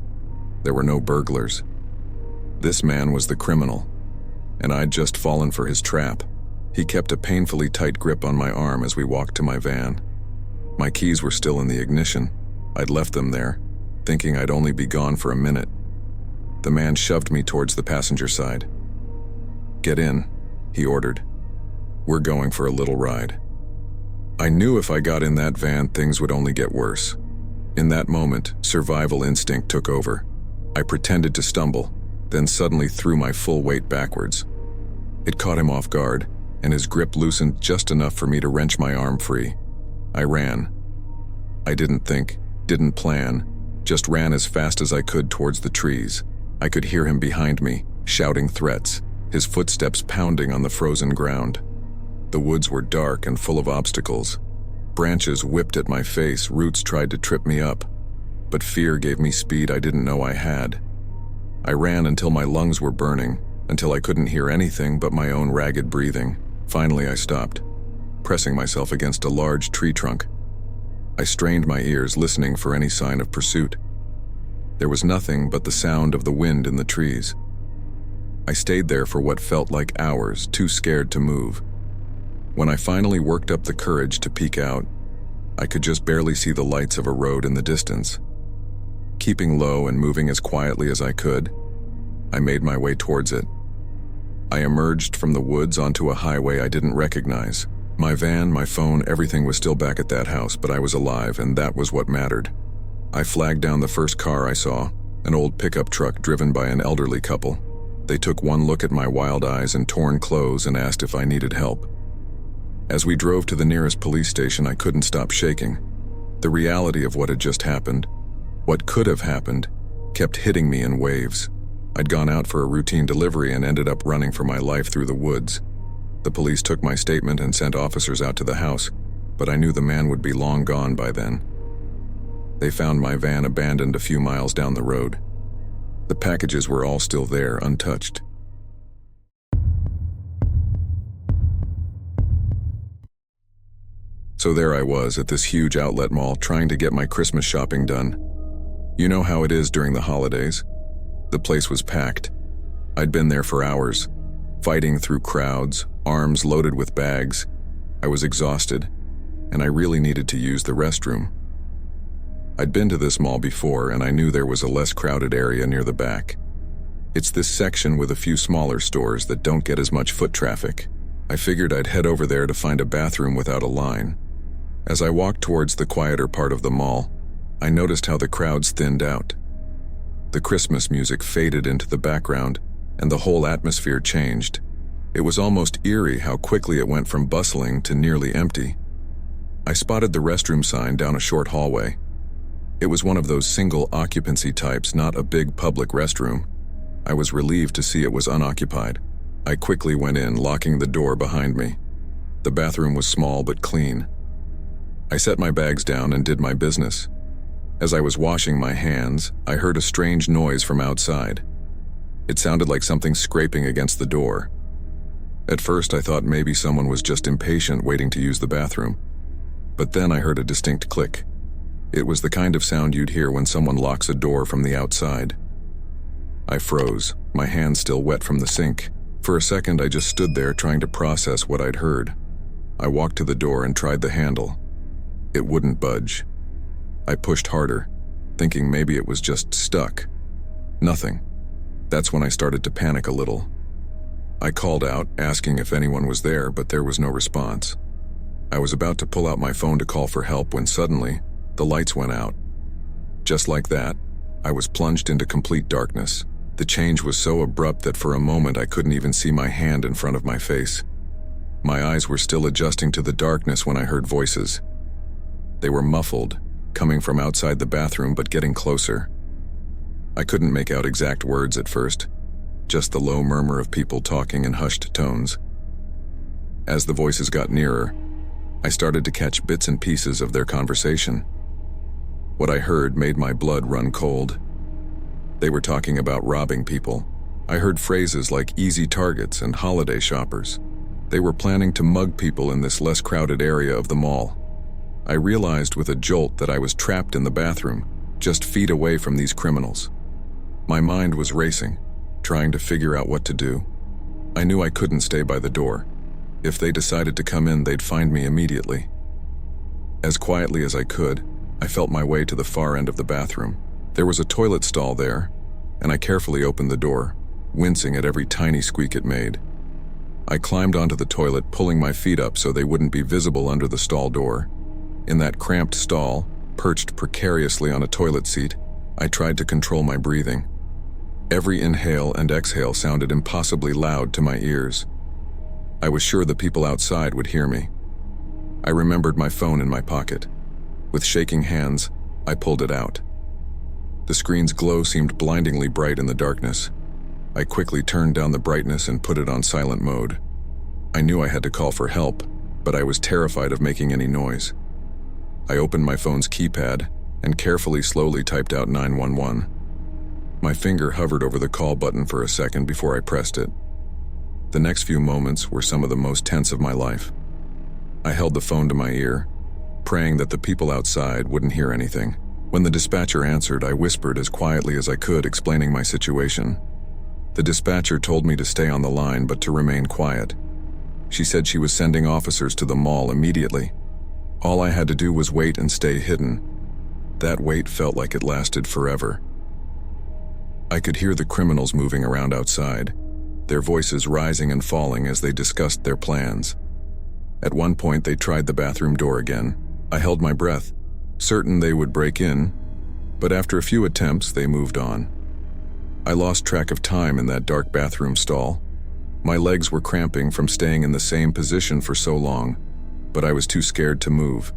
Speaker 1: There were no burglars. This man was the criminal, and I'd just fallen for his trap. He kept a painfully tight grip on my arm as we walked to my van. My keys were still in the ignition. I'd left them there, thinking I'd only be gone for a minute. The man shoved me towards the passenger side. "Get in," he ordered. "We're going for a little ride." I knew if I got in that van, things would only get worse. In that moment, survival instinct took over. I pretended to stumble, then suddenly threw my full weight backwards. It caught him off guard, and his grip loosened just enough for me to wrench my arm free. I ran. I didn't think, didn't plan, just ran as fast as I could towards the trees. I could hear him behind me, shouting threats, his footsteps pounding on the frozen ground. The woods were dark and full of obstacles. Branches whipped at my face, roots tried to trip me up. But fear gave me speed I didn't know I had. I ran until my lungs were burning, until I couldn't hear anything but my own ragged breathing. Finally, I stopped, pressing myself against a large tree trunk. I strained my ears, listening for any sign of pursuit. There was nothing but the sound of the wind in the trees. I stayed there for what felt like hours, too scared to move. When I finally worked up the courage to peek out, I could just barely see the lights of a road in the distance. Keeping low and moving as quietly as I could, I made my way towards it. I emerged from the woods onto a highway I didn't recognize. My van, my phone, everything was still back at that house, but I was alive, and that was what mattered. I flagged down the first car I saw, an old pickup truck driven by an elderly couple. They took one look at my wild eyes and torn clothes and asked if I needed help. As we drove to the nearest police station, I couldn't stop shaking. The reality of what had just happened, what could have happened, kept hitting me in waves. I'd gone out for a routine delivery and ended up running for my life through the woods. The police took my statement and sent officers out to the house, but I knew the man would be long gone by then. They found my van abandoned a few miles down the road. The packages were all still there, untouched. So there I was at this huge outlet mall trying to get my Christmas shopping done. You know how it is during the holidays. The place was packed. I'd been there for hours, fighting through crowds, arms loaded with bags. I was exhausted, and I really needed to use the restroom. I'd been to this mall before, and I knew there was a less crowded area near the back. It's this section with a few smaller stores that don't get as much foot traffic. I figured I'd head over there to find a bathroom without a line. As I walked towards the quieter part of the mall, I noticed how the crowds thinned out. The Christmas music faded into the background, and the whole atmosphere changed. It was almost eerie how quickly it went from bustling to nearly empty. I spotted the restroom sign down a short hallway. It was one of those single occupancy types, not a big public restroom. I was relieved to see it was unoccupied. I quickly went in, locking the door behind me. The bathroom was small but clean. I set my bags down and did my business. As I was washing my hands, I heard a strange noise from outside. It sounded like something scraping against the door. At first, I thought maybe someone was just impatient waiting to use the bathroom. But then I heard a distinct click. It was the kind of sound you'd hear when someone locks a door from the outside. I froze, my hands still wet from the sink. For a second, I just stood there trying to process what I'd heard. I walked to the door and tried the handle. It wouldn't budge. I pushed harder, thinking maybe it was just stuck. Nothing. That's when I started to panic a little. I called out, asking if anyone was there, but there was no response. I was about to pull out my phone to call for help when suddenly, the lights went out. Just like that, I was plunged into complete darkness. The change was so abrupt that for a moment I couldn't even see my hand in front of my face. My eyes were still adjusting to the darkness when I heard voices. They were muffled, coming from outside the bathroom but getting closer. I couldn't make out exact words at first, just the low murmur of people talking in hushed tones. As the voices got nearer, I started to catch bits and pieces of their conversation. What I heard made my blood run cold. They were talking about robbing people. I heard phrases like easy targets and holiday shoppers. They were planning to mug people in this less crowded area of the mall. I realized with a jolt that I was trapped in the bathroom, just feet away from these criminals. My mind was racing, trying to figure out what to do. I knew I couldn't stay by the door. If they decided to come in, they'd find me immediately. As quietly as I could, I felt my way to the far end of the bathroom. There was a toilet stall there, and I carefully opened the door, wincing at every tiny squeak it made. I climbed onto the toilet, pulling my feet up so they wouldn't be visible under the stall door. In that cramped stall, perched precariously on a toilet seat, I tried to control my breathing. Every inhale and exhale sounded impossibly loud to my ears. I was sure the people outside would hear me. I remembered my phone in my pocket. With shaking hands, I pulled it out. The screen's glow seemed blindingly bright in the darkness. I quickly turned down the brightness and put it on silent mode. I knew I had to call for help, but I was terrified of making any noise. I opened my phone's keypad and carefully, slowly typed out 911. My finger hovered over the call button for a second before I pressed it. The next few moments were some of the most tense of my life. I held the phone to my ear, praying that the people outside wouldn't hear anything. When the dispatcher answered, I whispered as quietly as I could, explaining my situation. The dispatcher told me to stay on the line but to remain quiet. She said she was sending officers to the mall immediately. All I had to do was wait and stay hidden. That wait felt like it lasted forever. I could hear the criminals moving around outside, their voices rising and falling as they discussed their plans. At one point, they tried the bathroom door again. I held my breath, certain they would break in, but after a few attempts, they moved on. I lost track of time in that dark bathroom stall. My legs were cramping from staying in the same position for so long, but I was too scared to move.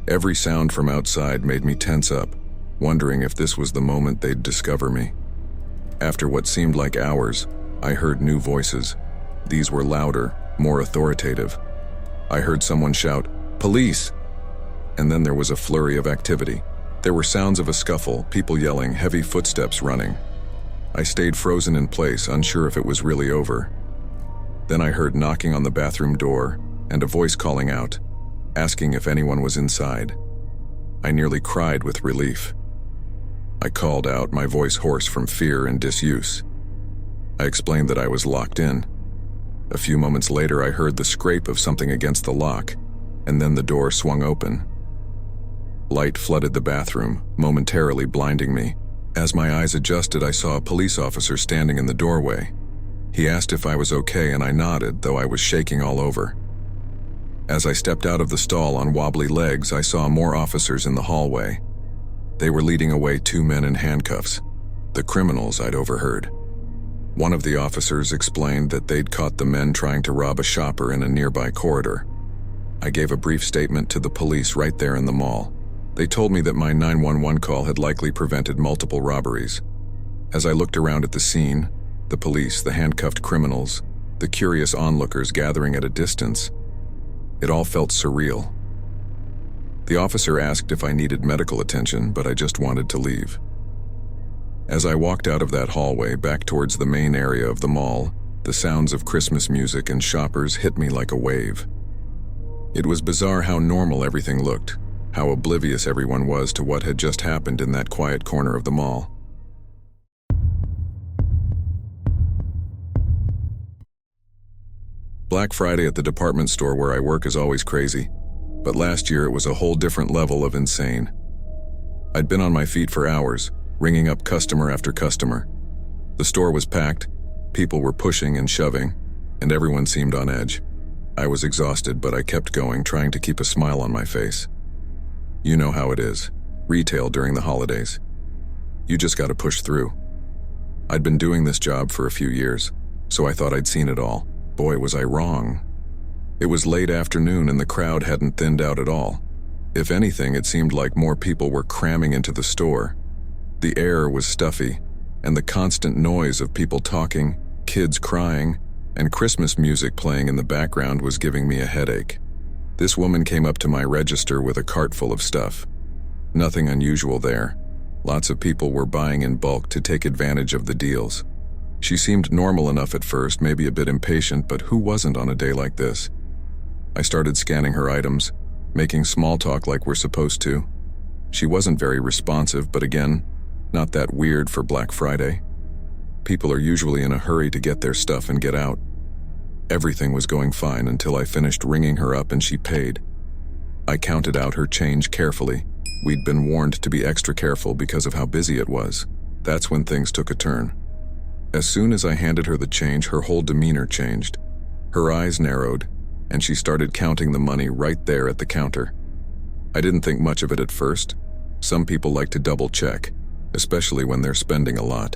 Speaker 1: Every sound from outside made me tense up, wondering if this was the moment they'd discover me. After what seemed like hours, I heard new voices. These were louder, more authoritative. I heard someone shout, "Police!" And then there was a flurry of activity. There were sounds of a scuffle, people yelling, heavy footsteps running. I stayed frozen in place, unsure if it was really over. Then I heard knocking on the bathroom door and a voice calling out, asking if anyone was inside. I nearly cried with relief. I called out, my voice hoarse from fear and disuse. I explained that I was locked in. A few moments later, I heard the scrape of something against the lock, and then the door swung open. Light flooded the bathroom, momentarily blinding me. As my eyes adjusted, I saw a police officer standing in the doorway. He asked if I was okay, and I nodded, though I was shaking all over. As I stepped out of the stall on wobbly legs, I saw more officers in the hallway. They were leading away 2 men in handcuffs, the criminals I'd overheard. One of the officers explained that they'd caught the men trying to rob a shopper in a nearby corridor. I gave a brief statement to the police right there in the mall. They told me that my 911 call had likely prevented multiple robberies. As I looked around at the scene, the police, the handcuffed criminals, the curious onlookers gathering at a distance, it all felt surreal. The officer asked if I needed medical attention, but I just wanted to leave. As I walked out of that hallway back towards the main area of the mall, the sounds of Christmas music and shoppers hit me like a wave. It was bizarre how normal everything looked, how oblivious everyone was to what had just happened in that quiet corner of the mall. Black Friday at the department store where I work is always crazy, but last year it was a whole different level of insane. I'd been on my feet for hours, ringing up customer after customer. The store was packed, people were pushing and shoving, and everyone seemed on edge. I was exhausted, but I kept going, trying to keep a smile on my face. You know how it is, retail during the holidays. You just gotta push through. I'd been doing this job for a few years, so I thought I'd seen it all. Boy, was I wrong. It was late afternoon and the crowd hadn't thinned out at all. If anything, it seemed like more people were cramming into the store. The air was stuffy, and the constant noise of people talking, kids crying, and Christmas music playing in the background was giving me a headache. This woman came up to my register with a cart full of stuff. Nothing unusual there. Lots of people were buying in bulk to take advantage of the deals. She seemed normal enough at first, maybe a bit impatient, but who wasn't on a day like this? I started scanning her items, making small talk like we're supposed to. She wasn't very responsive, but again, not that weird for Black Friday. People are usually in a hurry to get their stuff and get out. Everything was going fine until I finished ringing her up and she paid. I counted out her change carefully. We'd been warned to be extra careful because of how busy it was. That's when things took a turn. As soon as I handed her the change, her whole demeanor changed. Her eyes narrowed, and she started counting the money right there at the counter. I didn't think much of it at first. Some people like to double check, especially when they're spending a lot.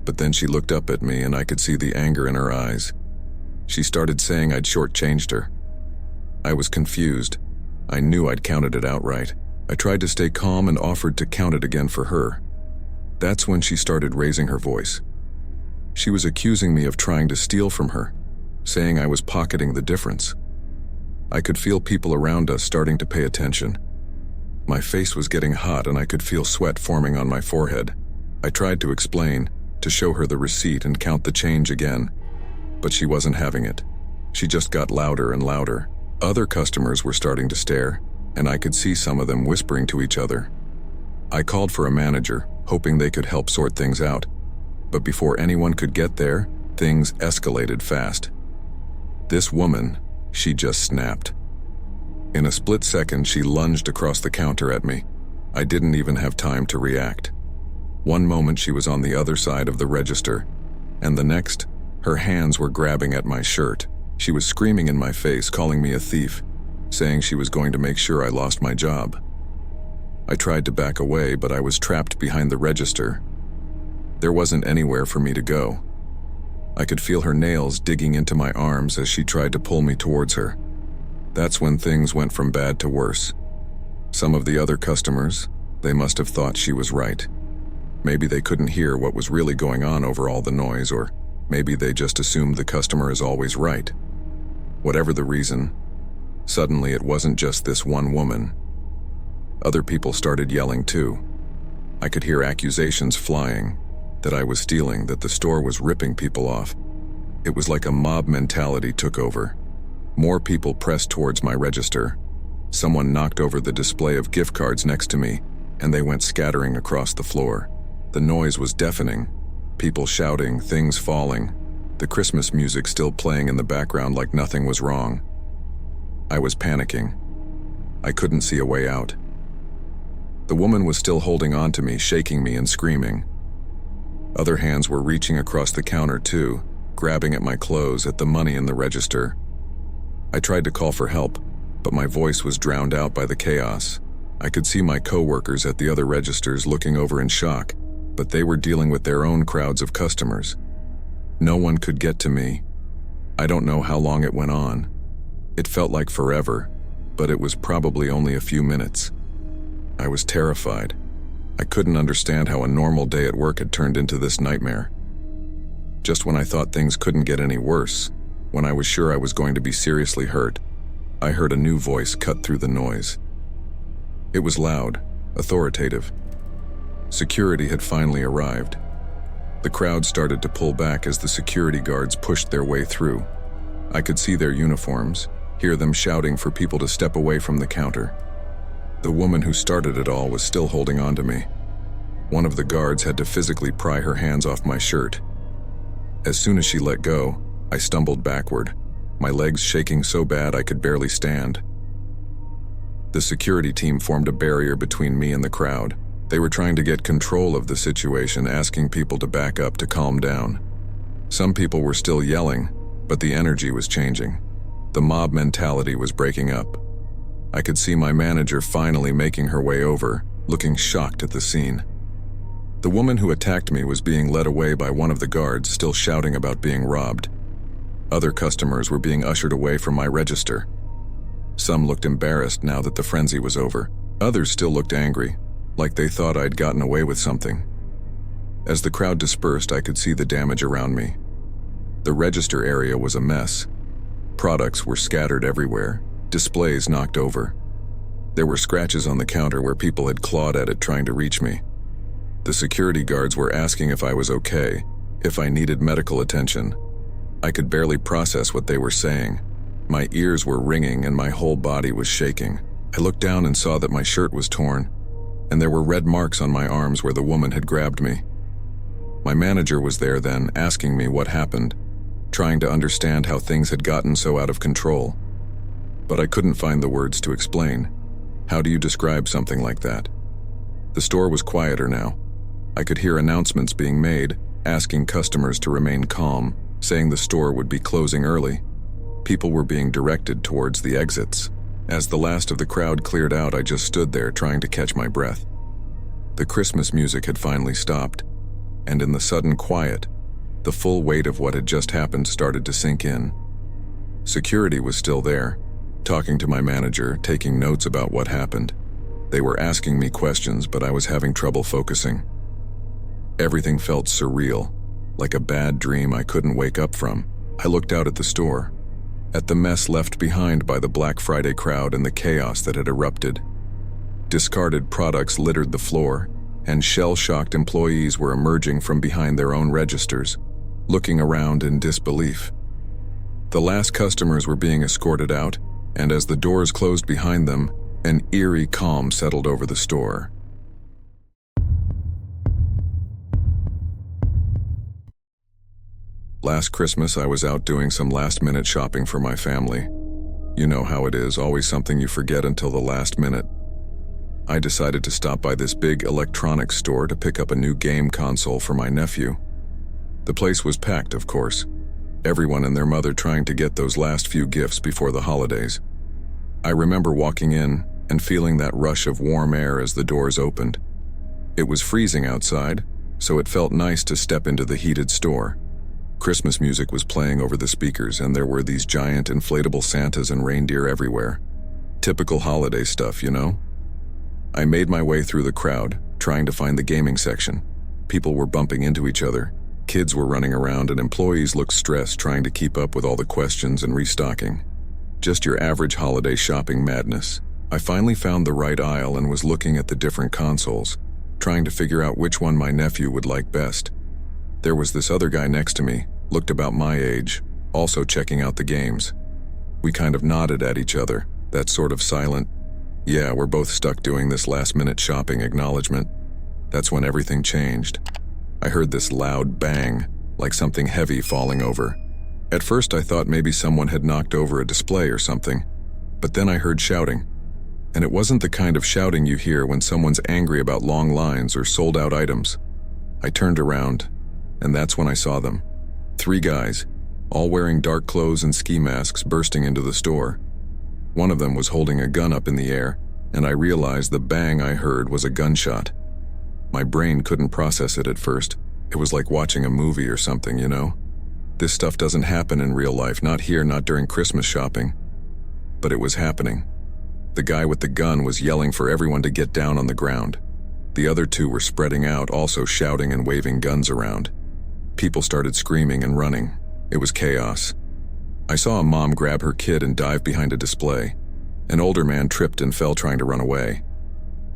Speaker 1: But then she looked up at me and I could see the anger in her eyes. She started saying I'd shortchanged her. I was confused. I knew I'd counted it outright. I tried to stay calm and offered to count it again for her. That's when she started raising her voice. She was accusing me of trying to steal from her, saying I was pocketing the difference. I could feel people around us starting to pay attention. My face was getting hot and I could feel sweat forming on my forehead. I tried to explain, to show her the receipt and count the change again, but she wasn't having it. She just got louder and louder. Other customers were starting to stare, and I could see some of them whispering to each other. I called for a manager, hoping they could help sort things out, but before anyone could get there, things escalated fast. This woman, she just snapped. In a split second, she lunged across the counter at me. I didn't even have time to react. One moment she was on the other side of the register, and the next, her hands were grabbing at my shirt. She was screaming in my face, calling me a thief, saying she was going to make sure I lost my job. I tried to back away, but I was trapped behind the register. There wasn't anywhere for me to go. I could feel her nails digging into my arms as she tried to pull me towards her. That's when things went from bad to worse. Some of the other customers, they must have thought she was right. Maybe they couldn't hear what was really going on over all the noise, or maybe they just assumed the customer is always right. Whatever the reason, suddenly it wasn't just this one woman. Other people started yelling too. I could hear accusations flying, that I was stealing, that the store was ripping people off. It was like a mob mentality took over. More people pressed towards my register. Someone knocked over the display of gift cards next to me, and they went scattering across the floor. The noise was deafening. People shouting, things falling. The Christmas music still playing in the background like nothing was wrong. I was panicking. I couldn't see a way out. The woman was still holding on to me, shaking me and screaming. Other hands were reaching across the counter too, grabbing at my clothes, at the money in the register. I tried to call for help, but my voice was drowned out by the chaos. I could see my co-workers at the other registers looking over in shock, but they were dealing with their own crowds of customers. No one could get to me. I don't know how long it went on. It felt like forever, but it was probably only a few minutes. I was terrified. I couldn't understand how a normal day at work had turned into this nightmare. Just when I thought things couldn't get any worse, when I was sure I was going to be seriously hurt, I heard a new voice cut through the noise. It was loud, authoritative. Security had finally arrived. The crowd started to pull back as the security guards pushed their way through. I could see their uniforms, hear them shouting for people to step away from the counter. The woman who started it all was still holding on to me. One of the guards had to physically pry her hands off my shirt. As soon as she let go, I stumbled backward, my legs shaking so bad I could barely stand. The security team formed a barrier between me and the crowd. They were trying to get control of the situation, asking people to back up, to calm down. Some people were still yelling, but the energy was changing. The mob mentality was breaking up. I could see my manager finally making her way over, looking shocked at the scene. The woman who attacked me was being led away by one of the guards, still shouting about being robbed. Other customers were being ushered away from my register. Some looked embarrassed now that the frenzy was over. Others still looked angry, like they thought I'd gotten away with something. As the crowd dispersed, I could see the damage around me. The register area was a mess. Products were scattered everywhere, displays knocked over. There were scratches on the counter where people had clawed at it trying to reach me. The security guards were asking if I was okay, if I needed medical attention. I could barely process what they were saying. My ears were ringing and my whole body was shaking. I looked down and saw that my shirt was torn, and there were red marks on my arms where the woman had grabbed me. My manager was there then, asking me what happened, trying to understand how things had gotten so out of control. But I couldn't find the words to explain. How do you describe something like that? The store was quieter now. I could hear announcements being made, asking customers to remain calm, saying the store would be closing early. People were being directed towards the exits. As the last of the crowd cleared out, I just stood there trying to catch my breath. The Christmas music had finally stopped, and in the sudden quiet, the full weight of what had just happened started to sink in. Security was still there, talking to my manager, taking notes about what happened. They were asking me questions, but I was having trouble focusing. Everything felt surreal, like a bad dream I couldn't wake up from. I looked out at the store, at the mess left behind by the Black Friday crowd and the chaos that had erupted. Discarded products littered the floor, and shell-shocked employees were emerging from behind their own registers, looking around in disbelief. The last customers were being escorted out, and as the doors closed behind them, An eerie calm settled over the store. Last Christmas, I was out doing some last-minute shopping for my family. You know how it is, always something you forget until the last minute. I decided to stop by this big electronics store to pick up a new game console for my nephew. The place was packed, of course. Everyone and their mother trying to get those last few gifts before the holidays. I remember walking in and feeling that rush of warm air as the doors opened. It was freezing outside, so it felt nice to step into the heated store. Christmas music was playing over the speakers, and there were these giant inflatable Santas and reindeer everywhere. Typical holiday stuff, you know? I made my way through the crowd, trying to find the gaming section. People were bumping into each other. Kids were running around, and employees looked stressed trying to keep up with all the questions and restocking. Just your average holiday shopping madness. I finally found the right aisle and was looking at the different consoles, trying to figure out which one my nephew would like best. There was this other guy next to me, looked about my age, also checking out the games. We kind of nodded at each other, that sort of silent, "Yeah, we're both stuck doing this last-minute shopping" acknowledgement. That's when everything changed. I heard this loud bang, like something heavy falling over. At first I thought maybe someone had knocked over a display or something, but then I heard shouting. And it wasn't the kind of shouting you hear when someone's angry about long lines or sold-out items. I turned around, and that's when I saw them. 3 guys, all wearing dark clothes and ski masks, bursting into the store. One of them was holding a gun up in the air, and I realized the bang I heard was a gunshot. My brain couldn't process it at first. It was like watching a movie or something, you know? This stuff doesn't happen in real life, not here, not during Christmas shopping. But it was happening. The guy with the gun was yelling for everyone to get down on the ground. The other 2 were spreading out, also shouting and waving guns around. People started screaming and running. It was chaos. I saw a mom grab her kid and dive behind a display. An older man tripped and fell trying to run away.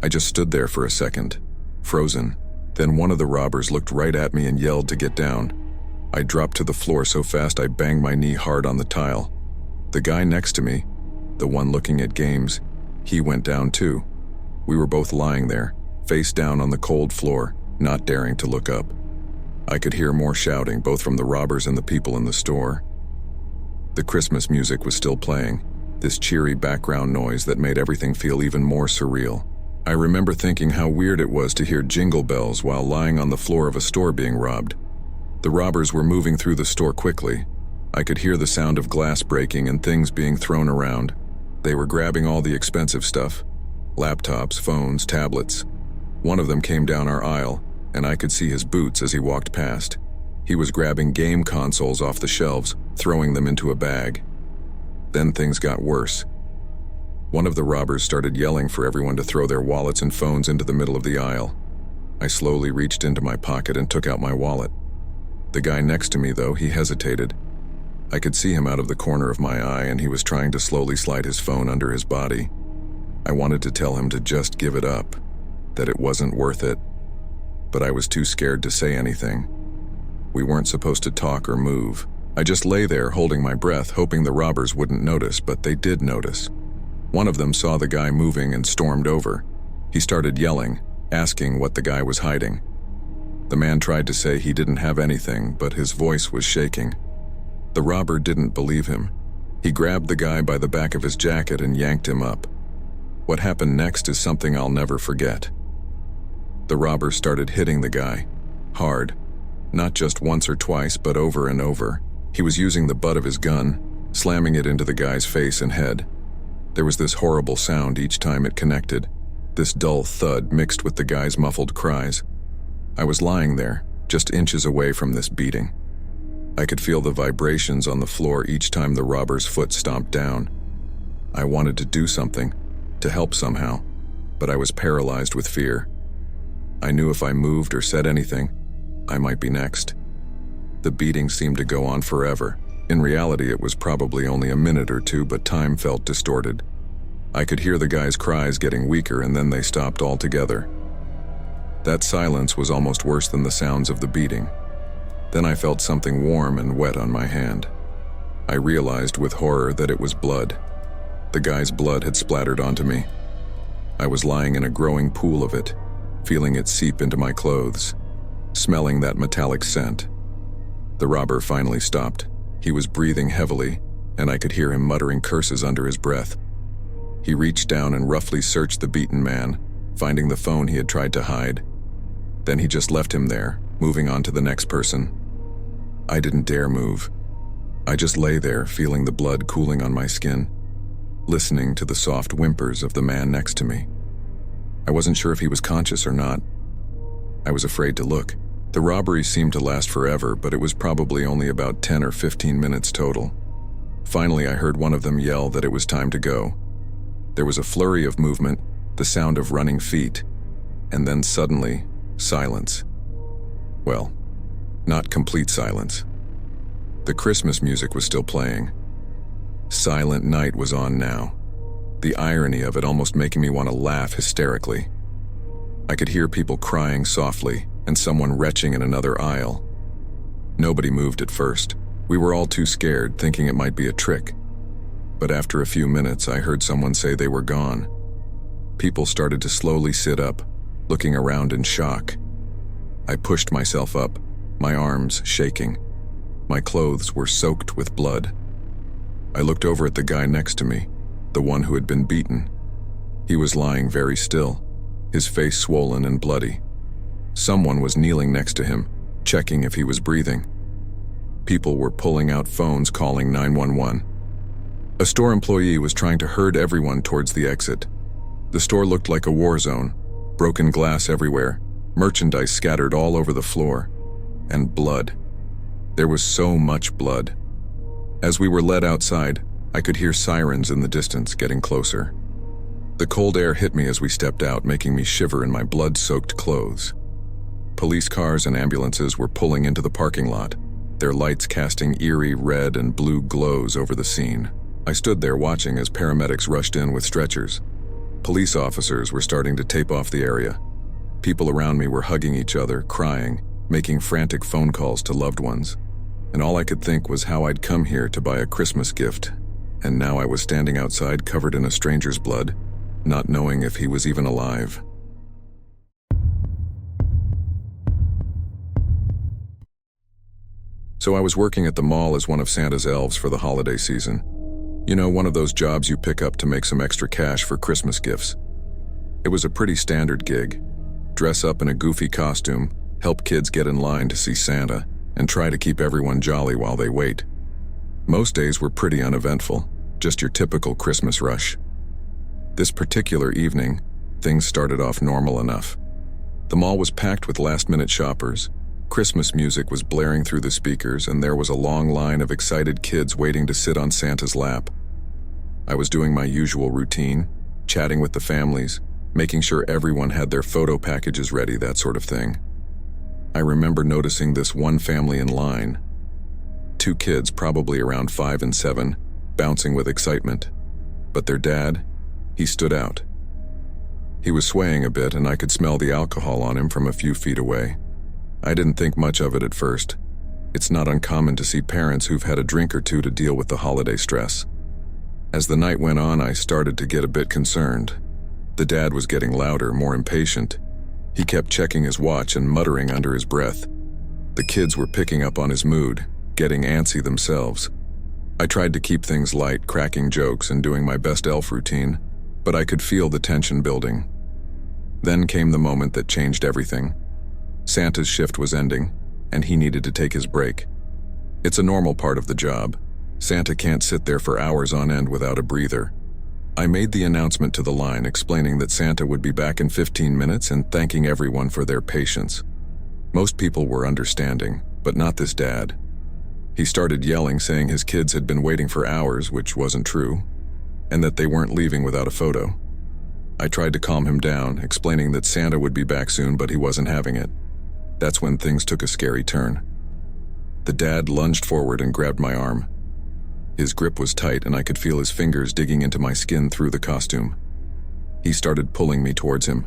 Speaker 1: I just stood there for a second, frozen. Then one of the robbers looked right at me and yelled to get down. I dropped to the floor so fast I banged my knee hard on the tile. The guy next to me, the one looking at games, he went down too. We were both lying there, face down on the cold floor, not daring to look up. I could hear more shouting, both from the robbers and the people in the store. The Christmas music was still playing, this cheery background noise that made everything feel even more surreal. I remember thinking how weird it was to hear jingle bells while lying on the floor of a store being robbed. The robbers were moving through the store quickly. I could hear the sound of glass breaking and things being thrown around. They were grabbing all the expensive stuff: laptops, phones, tablets. One of them came down our aisle, and I could see his boots as he walked past. He was grabbing game consoles off the shelves, throwing them into a bag. Then things got worse. One of the robbers started yelling for everyone to throw their wallets and phones into the middle of the aisle. I slowly reached into my pocket and took out my wallet. The guy next to me, though, he hesitated. I could see him out of the corner of my eye, and he was trying to slowly slide his phone under his body. I wanted to tell him to just give it up, that it wasn't worth it. But I was too scared to say anything. We weren't supposed to talk or move. I just lay there holding my breath, hoping the robbers wouldn't notice, but they did notice. One of them saw the guy moving and stormed over. He started yelling, asking what the guy was hiding. The man tried to say he didn't have anything, but his voice was shaking. The robber didn't believe him. He grabbed the guy by the back of his jacket and yanked him up. What happened next is something I'll never forget. The robber started hitting the guy, hard. Not just once or twice, but over and over. He was using the butt of his gun, slamming it into the guy's face and head. There was this horrible sound each time it connected, this dull thud mixed with the guy's muffled cries. I was lying there, just inches away from this beating. I could feel the vibrations on the floor each time the robber's foot stomped down. I wanted to do something, to help somehow, but I was paralyzed with fear. I knew if I moved or said anything, I might be next. The beating seemed to go on forever. In reality, it was probably only a minute or 2, but time felt distorted. I could hear the guy's cries getting weaker, and then they stopped altogether. That silence was almost worse than the sounds of the beating. Then I felt something warm and wet on my hand. I realized with horror that it was blood. The guy's blood had splattered onto me. I was lying in a growing pool of it, feeling it seep into my clothes, smelling that metallic scent. The robber finally stopped. He was breathing heavily, and I could hear him muttering curses under his breath. He reached down and roughly searched the beaten man, finding the phone he had tried to hide. Then he just left him there, moving on to the next person. I didn't dare move. I just lay there, feeling the blood cooling on my skin, listening to the soft whimpers of the man next to me. I wasn't sure if he was conscious or not. I was afraid to look. The robbery seemed to last forever, but it was probably only about 10 or 15 minutes total. Finally, I heard one of them yell that it was time to go. There was a flurry of movement, the sound of running feet, and then suddenly, silence. Well, not complete silence. The Christmas music was still playing. Silent Night was on now, the irony of it almost making me want to laugh hysterically. I could hear people crying softly and someone retching in another aisle. Nobody moved at first. We were all too scared, thinking it might be a trick. But after a few minutes, I heard someone say they were gone. People started to slowly sit up, looking around in shock. I pushed myself up, my arms shaking. My clothes were soaked with blood. I looked over at the guy next to me, the one who had been beaten. He was lying very still, his face swollen and bloody. Someone was kneeling next to him, checking if he was breathing. People were pulling out phones calling 911. A store employee was trying to herd everyone towards the exit. The store looked like a war zone, broken glass everywhere, merchandise scattered all over the floor, and blood. There was so much blood. As we were led outside, I could hear sirens in the distance getting closer. The cold air hit me as we stepped out, making me shiver in my blood-soaked clothes. Police cars and ambulances were pulling into the parking lot, their lights casting eerie red and blue glows over the scene. I stood there watching as paramedics rushed in with stretchers. Police officers were starting to tape off the area. People around me were hugging each other, crying, making frantic phone calls to loved ones. And all I could think was how I'd come here to buy a Christmas gift, and now I was standing outside covered in a stranger's blood, not knowing if he was even alive. So I was working at the mall as one of Santa's elves for the holiday season. You know, one of those jobs you pick up to make some extra cash for Christmas gifts. It was a pretty standard gig. Dress up in a goofy costume, help kids get in line to see Santa, and try to keep everyone jolly while they wait. Most days were pretty uneventful, just your typical Christmas rush. This particular evening, things started off normal enough. The mall was packed with last-minute shoppers. Christmas music was blaring through the speakers, and there was a long line of excited kids waiting to sit on Santa's lap. I was doing my usual routine, chatting with the families, making sure everyone had their photo packages ready, that sort of thing. I remember noticing this one family in line. 2 kids, probably around 5 and 7, bouncing with excitement. But their dad, he stood out. He was swaying a bit, and I could smell the alcohol on him from a few feet away. I didn't think much of it at first. It's not uncommon to see parents who've had a drink or two to deal with the holiday stress. As the night went on, I started to get a bit concerned. The dad was getting louder, more impatient. He kept checking his watch and muttering under his breath. The kids were picking up on his mood, getting antsy themselves. I tried to keep things light, cracking jokes and doing my best elf routine, but I could feel the tension building. Then came the moment that changed everything. Santa's shift was ending, and he needed to take his break. It's a normal part of the job. Santa can't sit there for hours on end without a breather. I made the announcement to the line explaining that Santa would be back in 15 minutes and thanking everyone for their patience. Most people were understanding, but not this dad. He started yelling, saying his kids had been waiting for hours, which wasn't true, and that they weren't leaving without a photo. I tried to calm him down, explaining that Santa would be back soon, but he wasn't having it. That's when things took a scary turn. The dad lunged forward and grabbed my arm. His grip was tight, and I could feel his fingers digging into my skin through the costume. He started pulling me towards him,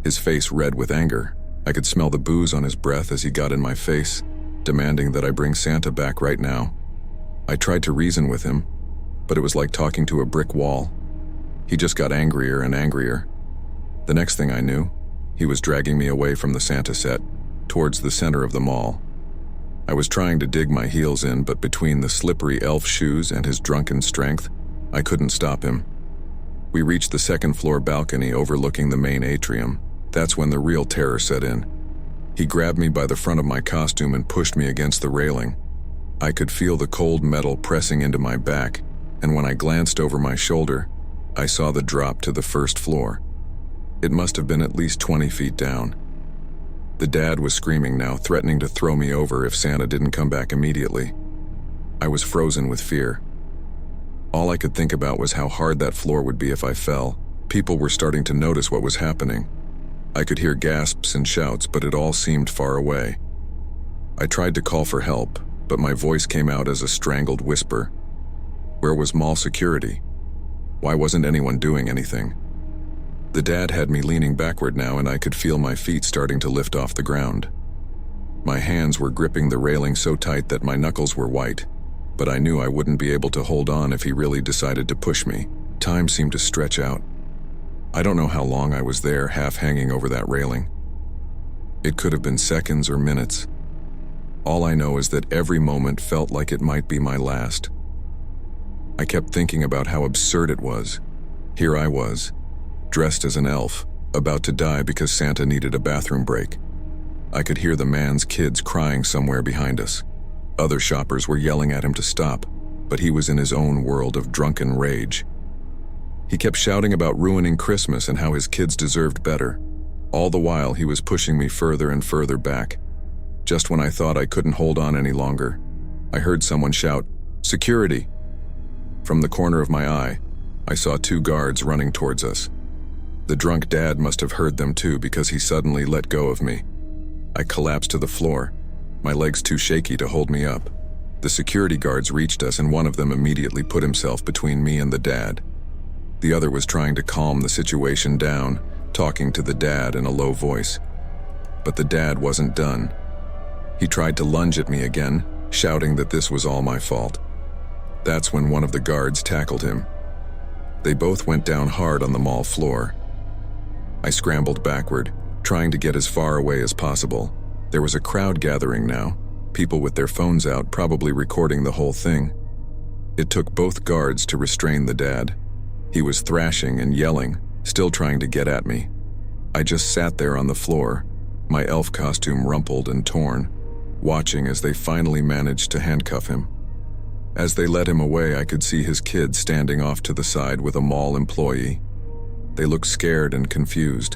Speaker 1: his face red with anger. I could smell the booze on his breath as he got in my face, demanding that I bring Santa back right now. I tried to reason with him, but it was like talking to a brick wall. He just got angrier and angrier. The next thing I knew, he was dragging me away from the Santa set, towards the center of the mall. I was trying to dig my heels in, but between the slippery elf shoes and his drunken strength, I couldn't stop him. We reached the second-floor balcony overlooking the main atrium. That's when the real terror set in. He grabbed me by the front of my costume and pushed me against the railing. I could feel the cold metal pressing into my back, and when I glanced over my shoulder, I saw the drop to the first floor. It must have been at least 20 feet down. The dad was screaming now, threatening to throw me over if Santa didn't come back immediately. I was frozen with fear. All I could think about was how hard that floor would be if I fell. People were starting to notice what was happening. I could hear gasps and shouts, but it all seemed far away. I tried to call for help, but my voice came out as a strangled whisper. Where was mall security? Why wasn't anyone doing anything? The dad had me leaning backward now, and I could feel my feet starting to lift off the ground. My hands were gripping the railing so tight that my knuckles were white, but I knew I wouldn't be able to hold on if he really decided to push me. Time seemed to stretch out. I don't know how long I was there, half hanging over that railing. It could have been seconds or minutes. All I know is that every moment felt like it might be my last. I kept thinking about how absurd it was. Here I was, dressed as an elf, about to die because Santa needed a bathroom break. I could hear the man's kids crying somewhere behind us. Other shoppers were yelling at him to stop, but he was in his own world of drunken rage. He kept shouting about ruining Christmas and how his kids deserved better. All the while, he was pushing me further and further back. Just when I thought I couldn't hold on any longer, I heard someone shout, "Security!" From the corner of my eye, I saw 2 guards running towards us. The drunk dad must have heard them too, because he suddenly let go of me. I collapsed to the floor, my legs too shaky to hold me up. The security guards reached us, and one of them immediately put himself between me and the dad. The other was trying to calm the situation down, talking to the dad in a low voice. But the dad wasn't done. He tried to lunge at me again, shouting that this was all my fault. That's when one of the guards tackled him. They both went down hard on the mall floor. I scrambled backward, trying to get as far away as possible. There was a crowd gathering now, people with their phones out, probably recording the whole thing. It took both guards to restrain the dad. He was thrashing and yelling, still trying to get at me. I just sat there on the floor, my elf costume rumpled and torn, watching as they finally managed to handcuff him. As they led him away, I could see his kid standing off to the side with a mall employee. They looked scared and confused.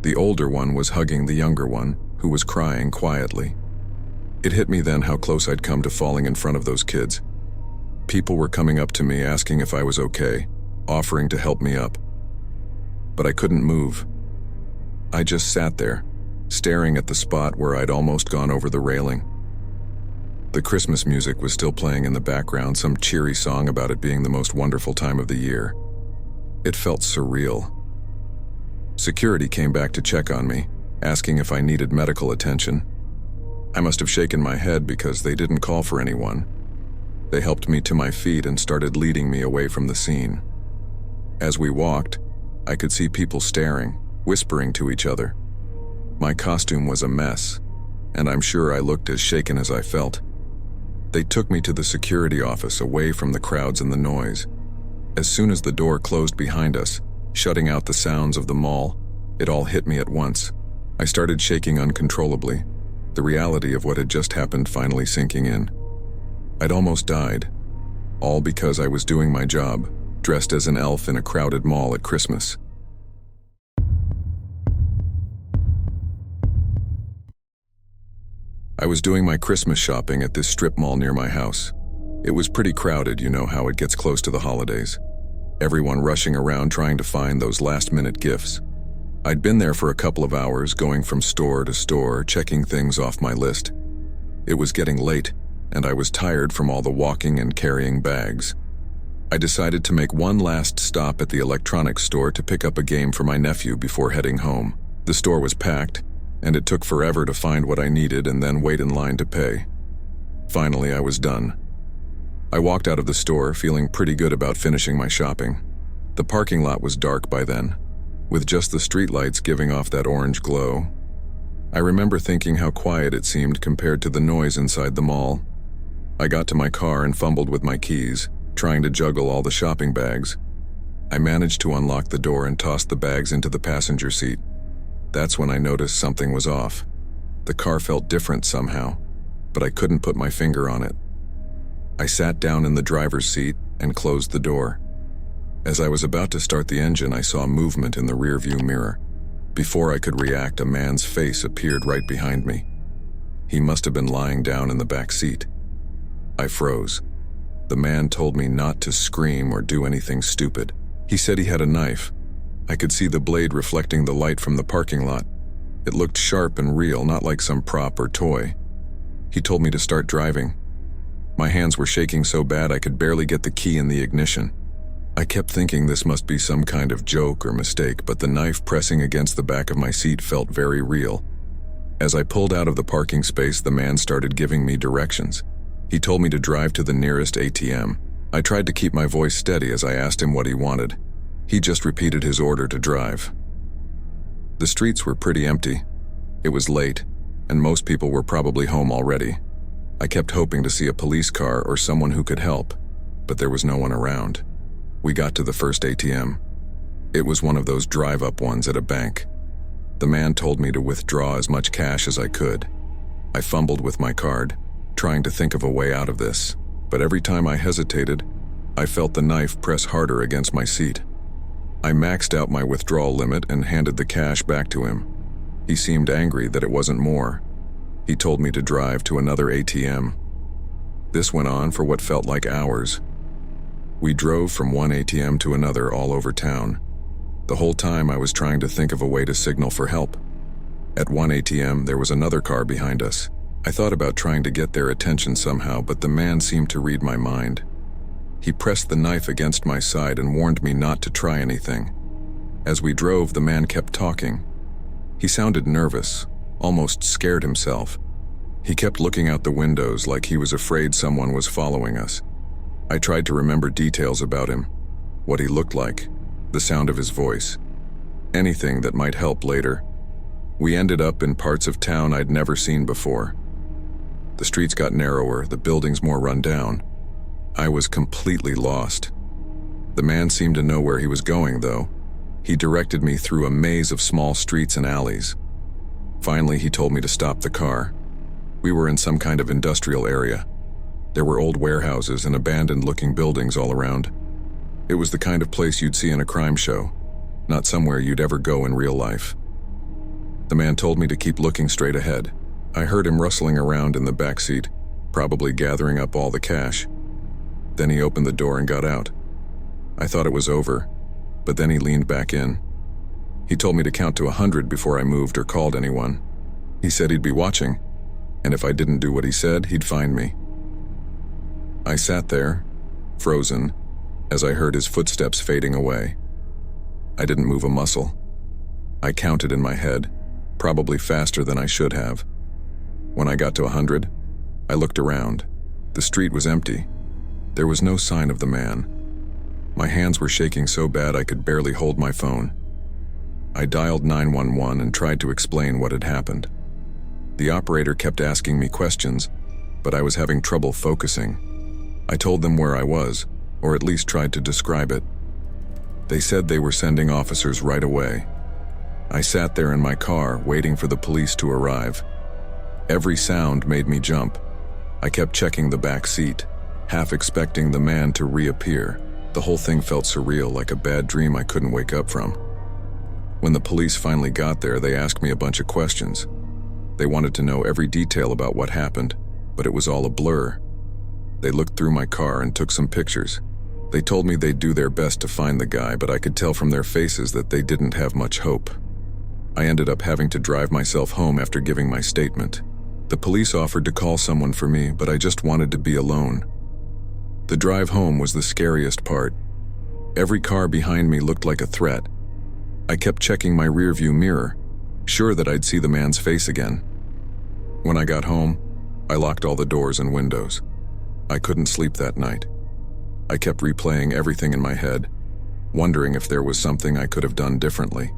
Speaker 1: The older one was hugging the younger one, who was crying quietly. It hit me then how close I'd come to falling in front of those kids. People were coming up to me asking if I was okay, offering to help me up. But I couldn't move. I just sat there, staring at the spot where I'd almost gone over the railing. The Christmas music was still playing in the background, some cheery song about it being the most wonderful time of the year. It felt surreal. Security came back to check on me, asking if I needed medical attention. I must have shaken my head because they didn't call for anyone. They helped me to my feet and started leading me away from the scene. As we walked, I could see people staring, whispering to each other. My costume was a mess, and I'm sure I looked as shaken as I felt. They took me to the security office, away from the crowds and the noise. As soon as the door closed behind us, shutting out the sounds of the mall, it all hit me at once. I started shaking uncontrollably, the reality of what had just happened finally sinking in. I'd almost died, all because I was doing my job, dressed as an elf in a crowded mall at Christmas. I was doing my Christmas shopping at this strip mall near my house. It was pretty crowded, you know how it gets close to the holidays. Everyone rushing around trying to find those last-minute gifts. I'd been there for a couple of hours, going from store to store, checking things off my list. It was getting late, and I was tired from all the walking and carrying bags. I decided to make one last stop at the electronics store to pick up a game for my nephew before heading home. The store was packed, and it took forever to find what I needed and then wait in line to pay. Finally, I was done. I walked out of the store feeling pretty good about finishing my shopping. The parking lot was dark by then. with just the streetlights giving off that orange glow. I remember thinking how quiet it seemed compared to the noise inside the mall. I got to my car and fumbled with my keys, trying to juggle all the shopping bags. I managed to unlock the door and tossed the bags into the passenger seat. That's when I noticed something was off. The car felt different somehow, but I couldn't put my finger on it. I sat down in the driver's seat and closed the door. As I was about to start the engine, I saw movement in the rearview mirror. Before I could react, a man's face appeared right behind me. He must have been lying down in the back seat. I froze. The man told me not to scream or do anything stupid. He said he had a knife. I could see the blade reflecting the light from the parking lot. It looked sharp and real, not like some prop or toy. He told me to start driving. My hands were shaking so bad I could barely get the key in the ignition. I kept thinking this must be some kind of joke or mistake, but the knife pressing against the back of my seat felt very real. As I pulled out of the parking space, the man started giving me directions. He told me to drive to the nearest ATM. I tried to keep my voice steady as I asked him what he wanted. He just repeated his order to drive. The streets were pretty empty. It was late, and most people were probably home already. I kept hoping to see a police car or someone who could help, but there was no one around. We got to the first ATM. It was one of those drive-up ones at a bank. The man told me to withdraw as much cash as I could. I fumbled with my card, trying to think of a way out of this, but every time I hesitated, I felt the knife press harder against my seat. I maxed out my withdrawal limit and handed the cash back to him. He seemed angry that it wasn't more. He told me to drive to another ATM. This went on for what felt like hours. We drove from one ATM to another all over town. The whole time I was trying to think of a way to signal for help. At one ATM, there was another car behind us. I thought about trying to get their attention somehow, but the man seemed to read my mind. He pressed the knife against my side and warned me not to try anything. As we drove, the man kept talking. He sounded nervous, almost scared himself. He kept looking out the windows like he was afraid someone was following us. I tried to remember details about him, what he looked like, the sound of his voice, anything that might help later. We ended up in parts of town I'd never seen before. The streets got narrower, the buildings more run down. I was completely lost. The man seemed to know where he was going, though. He directed me through a maze of small streets and alleys. Finally, he told me to stop the car. We were in some kind of industrial area. There were old warehouses and abandoned-looking buildings all around. It was the kind of place you'd see in a crime show, not somewhere you'd ever go in real life. The man told me to keep looking straight ahead. I heard him rustling around in the back seat, probably gathering up all the cash. Then he opened the door and got out. I thought it was over, but then he leaned back in. He told me to count to 100 before I moved or called anyone. He said he'd be watching, and if I didn't do what he said, he'd find me. I sat there, frozen, as I heard his footsteps fading away. I didn't move a muscle. I counted in my head, probably faster than I should have. When I got to 100, I looked around. The street was empty. There was no sign of the man. My hands were shaking so bad I could barely hold my phone. I dialed 911 and tried to explain what had happened. The operator kept asking me questions, but I was having trouble focusing. I told them where I was, or at least tried to describe it. They said they were sending officers right away. I sat there in my car, waiting for the police to arrive. Every sound made me jump. I kept checking the back seat, half expecting the man to reappear. The whole thing felt surreal, like a bad dream I couldn't wake up from. When the police finally got there, they asked me a bunch of questions. They wanted to know every detail about what happened, but it was all a blur. They looked through my car and took some pictures. They told me they'd do their best to find the guy, but I could tell from their faces that they didn't have much hope. I ended up having to drive myself home after giving my statement. The police offered to call someone for me, but I just wanted to be alone. The drive home was the scariest part. Every car behind me looked like a threat. I kept checking my rearview mirror, sure that I'd see the man's face again. When I got home, I locked all the doors and windows. I couldn't sleep that night. I kept replaying everything in my head, wondering if there was something I could have done differently.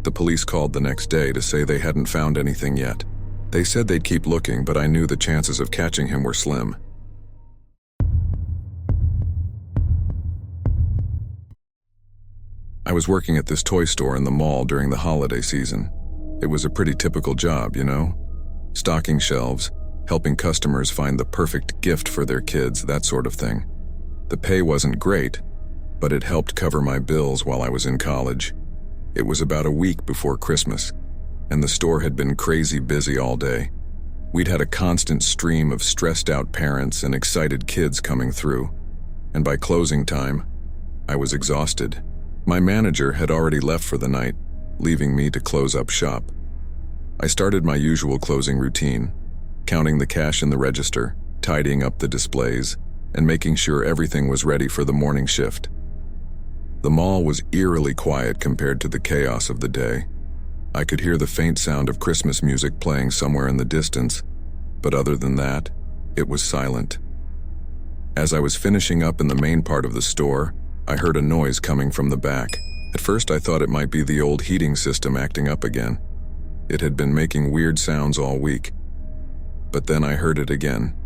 Speaker 1: The police called the next day to say they hadn't found anything yet. They said they'd keep looking, but I knew the chances of catching him were slim. I was working at this toy store in the mall during the holiday season. It was a pretty typical job, you know? Stocking shelves, helping customers find the perfect gift for their kids, that sort of thing. The pay wasn't great, but it helped cover my bills while I was in college. It was about a week before Christmas, and the store had been crazy busy all day. We'd had a constant stream of stressed-out parents and excited kids coming through, and by closing time, I was exhausted. My manager had already left for the night, leaving me to close up shop. I started my usual closing routine, counting the cash in the register, tidying up the displays, and making sure everything was ready for the morning shift. The mall was eerily quiet compared to the chaos of the day. I could hear the faint sound of Christmas music playing somewhere in the distance, but other than that, it was silent. As I was finishing up in the main part of the store, I heard a noise coming from the back. At first I thought it might be the old heating system acting up again. It had been making weird sounds all week. But then I heard it again,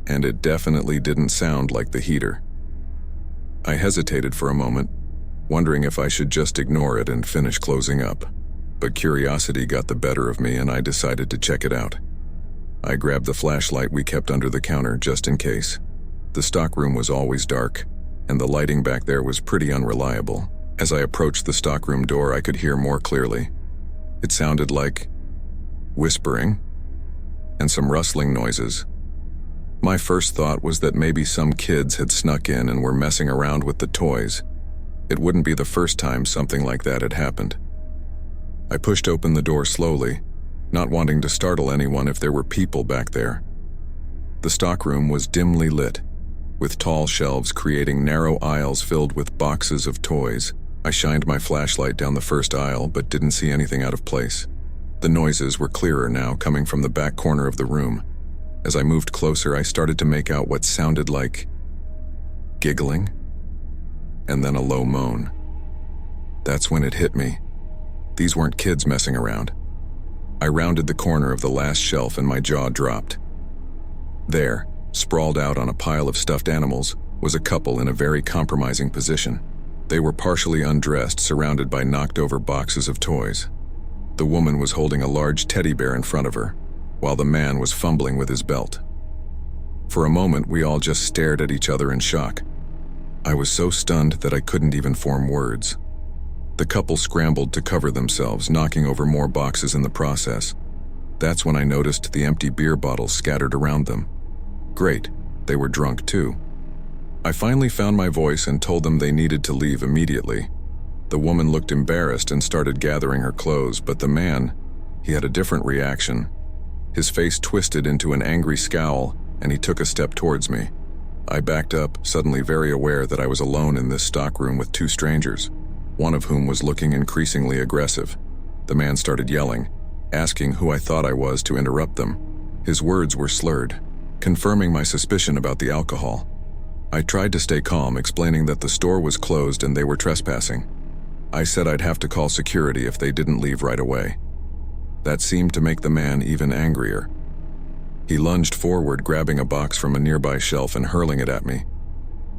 Speaker 1: and it definitely didn't sound like the heater. I hesitated for a moment, wondering if I should just ignore it and finish closing up. But curiosity got the better of me and I decided to check it out. I grabbed the flashlight we kept under the counter just in case. The stockroom was always dark, and the lighting back there was pretty unreliable. As I approached the stockroom door, I could hear more clearly. It sounded like whispering and some rustling noises. My first thought was that maybe some kids had snuck in and were messing around with the toys. It wouldn't be the first time something like that had happened. I pushed open the door slowly, not wanting to startle anyone if there were people back there. The stockroom was dimly lit, with tall shelves creating narrow aisles filled with boxes of toys. I shined my flashlight down the first aisle but didn't see anything out of place. The noises were clearer now, coming from the back corner of the room. As I moved closer, I started to make out what sounded like giggling, and then a low moan. That's when it hit me. These weren't kids messing around. I rounded the corner of the last shelf and my jaw dropped. There, sprawled out on a pile of stuffed animals, was a couple in a very compromising position. They were partially undressed, surrounded by knocked-over boxes of toys. The woman was holding a large teddy bear in front of her, while the man was fumbling with his belt. For a moment, we all just stared at each other in shock. I was so stunned that I couldn't even form words. The couple scrambled to cover themselves, knocking over more boxes in the process. That's when I noticed the empty beer bottles scattered around them. Great, they were drunk too. I finally found my voice and told them they needed to leave immediately. The woman looked embarrassed and started gathering her clothes, but the man, he had a different reaction. His face twisted into an angry scowl, and he took a step towards me. I backed up, suddenly very aware that I was alone in this stockroom with two strangers, one of whom was looking increasingly aggressive. The man started yelling, asking who I thought I was to interrupt them. His words were slurred, confirming my suspicion about the alcohol. I tried to stay calm, explaining that the store was closed and they were trespassing. I said I'd have to call security if they didn't leave right away. That seemed to make the man even angrier. He lunged forward, grabbing a box from a nearby shelf and hurling it at me.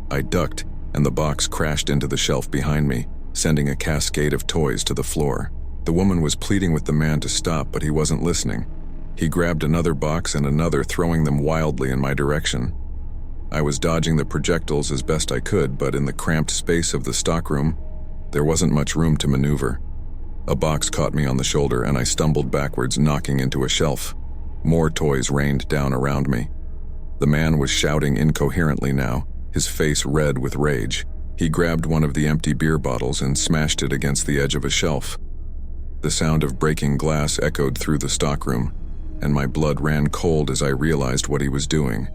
Speaker 1: I ducked, and the box crashed into the shelf behind me, sending a cascade of toys to the floor. The woman was pleading with the man to stop, but he wasn't listening. He grabbed another box and another, throwing them wildly in my direction. I was dodging the projectiles as best I could, but in the cramped space of the stockroom, there wasn't much room to maneuver. A box caught me on the shoulder and I stumbled backwards, knocking into a shelf. More toys rained down around me. The man was shouting incoherently now, his face red with rage. He grabbed one of the empty beer bottles and smashed it against the edge of a shelf. The sound of breaking glass echoed through the stockroom, and my blood ran cold as I realized what he was doing.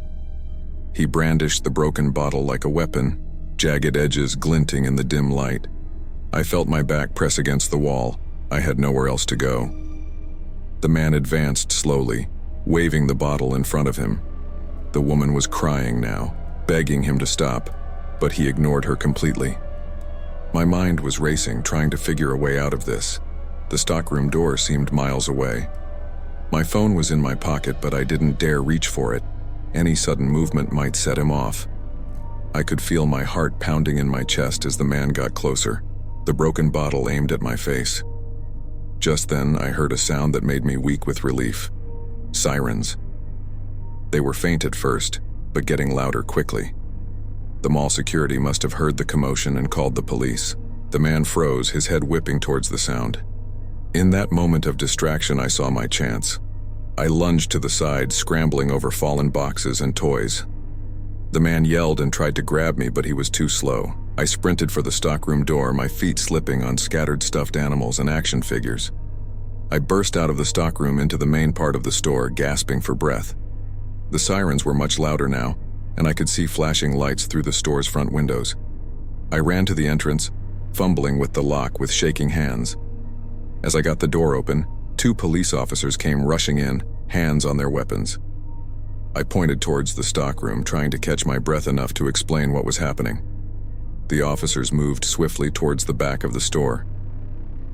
Speaker 1: He brandished the broken bottle like a weapon, jagged edges glinting in the dim light. I felt my back press against the wall. I had nowhere else to go. The man advanced slowly, waving the bottle in front of him. The woman was crying now, begging him to stop, but he ignored her completely. My mind was racing, trying to figure a way out of this. The stockroom door seemed miles away. My phone was in my pocket, but I didn't dare reach for it. Any sudden movement might set him off. I could feel my heart pounding in my chest as the man got closer, the broken bottle aimed at my face. Just then, I heard a sound that made me weak with relief. Sirens. They were faint at first, but getting louder quickly. The mall security must have heard the commotion and called the police. The man froze, his head whipping towards the sound. In that moment of distraction, I saw my chance. I lunged to the side, scrambling over fallen boxes and toys. The man yelled and tried to grab me, but he was too slow. I sprinted for the stockroom door, my feet slipping on scattered stuffed animals and action figures. I burst out of the stockroom into the main part of the store, gasping for breath. The sirens were much louder now, and I could see flashing lights through the store's front windows. I ran to the entrance, fumbling with the lock with shaking hands. As I got the door open, 2 police officers came rushing in, hands on their weapons. I pointed towards the stockroom, trying to catch my breath enough to explain what was happening. The officers moved swiftly towards the back of the store.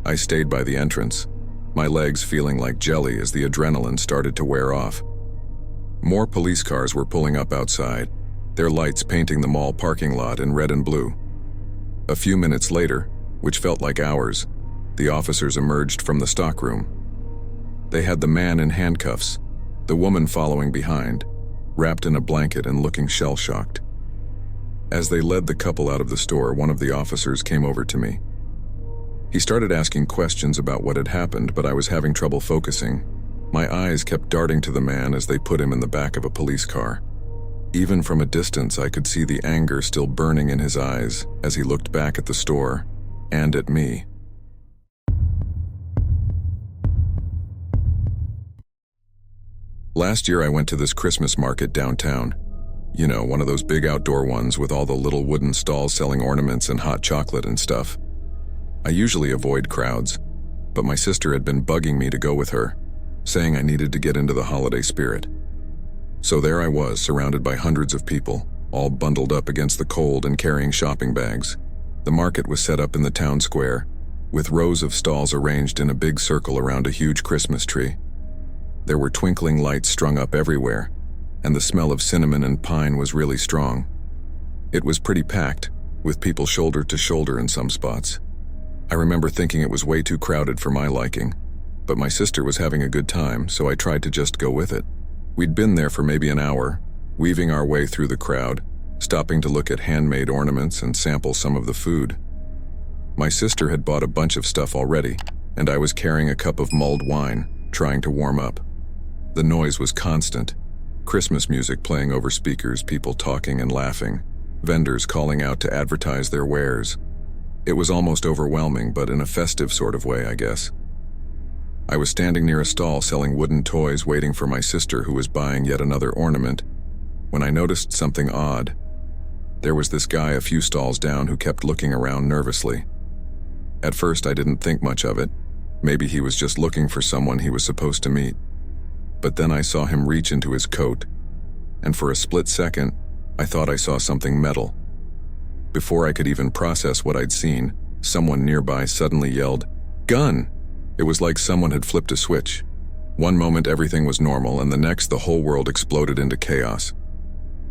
Speaker 1: I stayed by the entrance, my legs feeling like jelly as the adrenaline started to wear off. More police cars were pulling up outside, their lights painting the mall parking lot in red and blue. A few minutes later, which felt like hours, the officers emerged from the stockroom. They had the man in handcuffs, the woman following behind, wrapped in a blanket and looking shell-shocked. As they led the couple out of the store, one of the officers came over to me. He started asking questions about what had happened, but I was having trouble focusing. My eyes kept darting to the man as they put him in the back of a police car. Even from a distance, I could see the anger still burning in his eyes as he looked back at the store and at me. Last year I went to this Christmas market downtown. You know, one of those big outdoor ones with all the little wooden stalls selling ornaments and hot chocolate and stuff. I usually avoid crowds, but my sister had been bugging me to go with her, saying I needed to get into the holiday spirit. So there I was, surrounded by hundreds of people, all bundled up against the cold and carrying shopping bags. The market was set up in the town square, with rows of stalls arranged in a big circle around a huge Christmas tree. There were twinkling lights strung up everywhere, and the smell of cinnamon and pine was really strong. It was pretty packed, with people shoulder to shoulder in some spots. I remember thinking it was way too crowded for my liking, but my sister was having a good time, so I tried to just go with it. We'd been there for maybe an hour, weaving our way through the crowd, stopping to look at handmade ornaments and sample some of the food. My sister had bought a bunch of stuff already, and I was carrying a cup of mulled wine, trying to warm up. The noise was constant. Christmas music playing over speakers, people talking and laughing, vendors calling out to advertise their wares. It was almost overwhelming, but in a festive sort of way, I guess. I was standing near a stall selling wooden toys, waiting for my sister, who was buying yet another ornament, when I noticed something odd. There was this guy a few stalls down who kept looking around nervously. At first, I didn't think much of it. Maybe he was just looking for someone he was supposed to meet. But then I saw him reach into his coat, and for a split second, I thought I saw something metal. Before I could even process what I'd seen, someone nearby suddenly yelled, "Gun!" It was like someone had flipped a switch. One moment everything was normal, and the next the whole world exploded into chaos.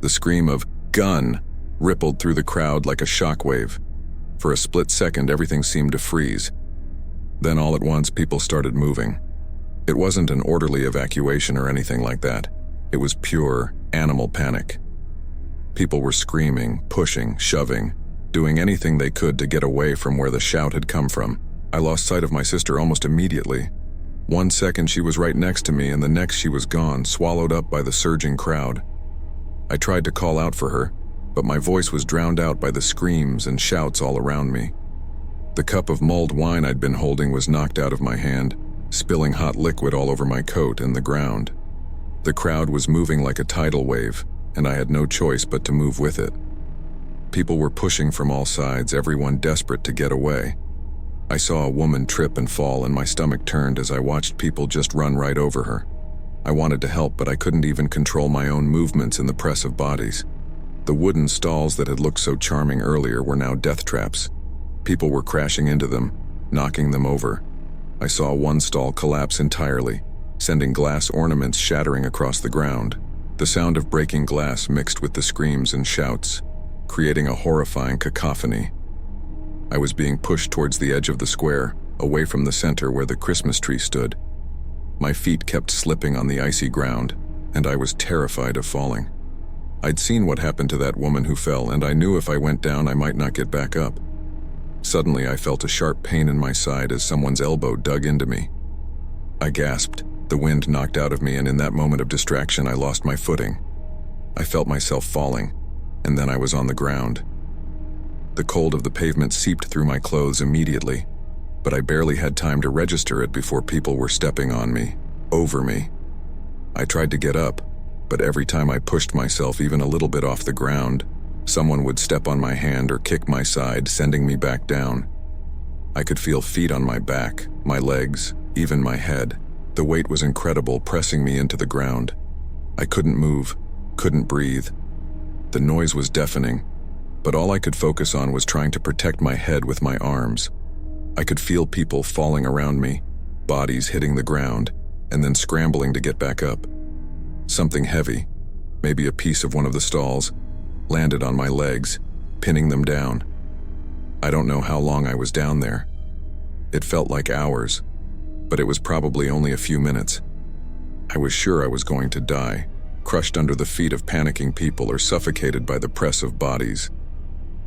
Speaker 1: The scream of "Gun!" rippled through the crowd like a shockwave. For a split second, everything seemed to freeze. Then all at once, people started moving. It wasn't an orderly evacuation or anything like that. It was pure animal panic. People were screaming, pushing, shoving, doing anything they could to get away from where the shout had come from. I lost sight of my sister almost immediately. 1 second she was right next to me, and the next she was gone, swallowed up by the surging crowd. I tried to call out for her, but my voice was drowned out by the screams and shouts all around me. The cup of mulled wine I'd been holding was knocked out of my hand, spilling hot liquid all over my coat and the ground. The crowd was moving like a tidal wave, and I had no choice but to move with it. People were pushing from all sides, everyone desperate to get away. I saw a woman trip and fall, and my stomach turned as I watched people just run right over her. I wanted to help, but I couldn't even control my own movements in the press of bodies. The wooden stalls that had looked so charming earlier were now death traps. People were crashing into them, knocking them over. I saw one stall collapse entirely, sending glass ornaments shattering across the ground. The sound of breaking glass mixed with the screams and shouts, creating a horrifying cacophony. I was being pushed towards the edge of the square, away from the center where the Christmas tree stood. My feet kept slipping on the icy ground, and I was terrified of falling. I'd seen what happened to that woman who fell, and I knew if I went down I might not get back up. Suddenly I felt a sharp pain in my side as someone's elbow dug into me. I gasped. The wind knocked out of me, and in that moment of distraction I lost my footing. I felt myself falling, and then I was on the ground. The cold of the pavement seeped through my clothes immediately, but I barely had time to register it before people were stepping on me, over me. I tried to get up, but every time I pushed myself even a little bit off the ground, someone would step on my hand or kick my side, sending me back down. I could feel feet on my back, my legs, even my head. The weight was incredible, pressing me into the ground. I couldn't move, couldn't breathe. The noise was deafening, but all I could focus on was trying to protect my head with my arms. I could feel people falling around me, bodies hitting the ground, and then scrambling to get back up. Something heavy, maybe a piece of one of the stalls, landed on my legs, pinning them down. I don't know how long I was down there. It felt like hours, but it was probably only a few minutes. I was sure I was going to die, crushed under the feet of panicking people or suffocated by the press of bodies.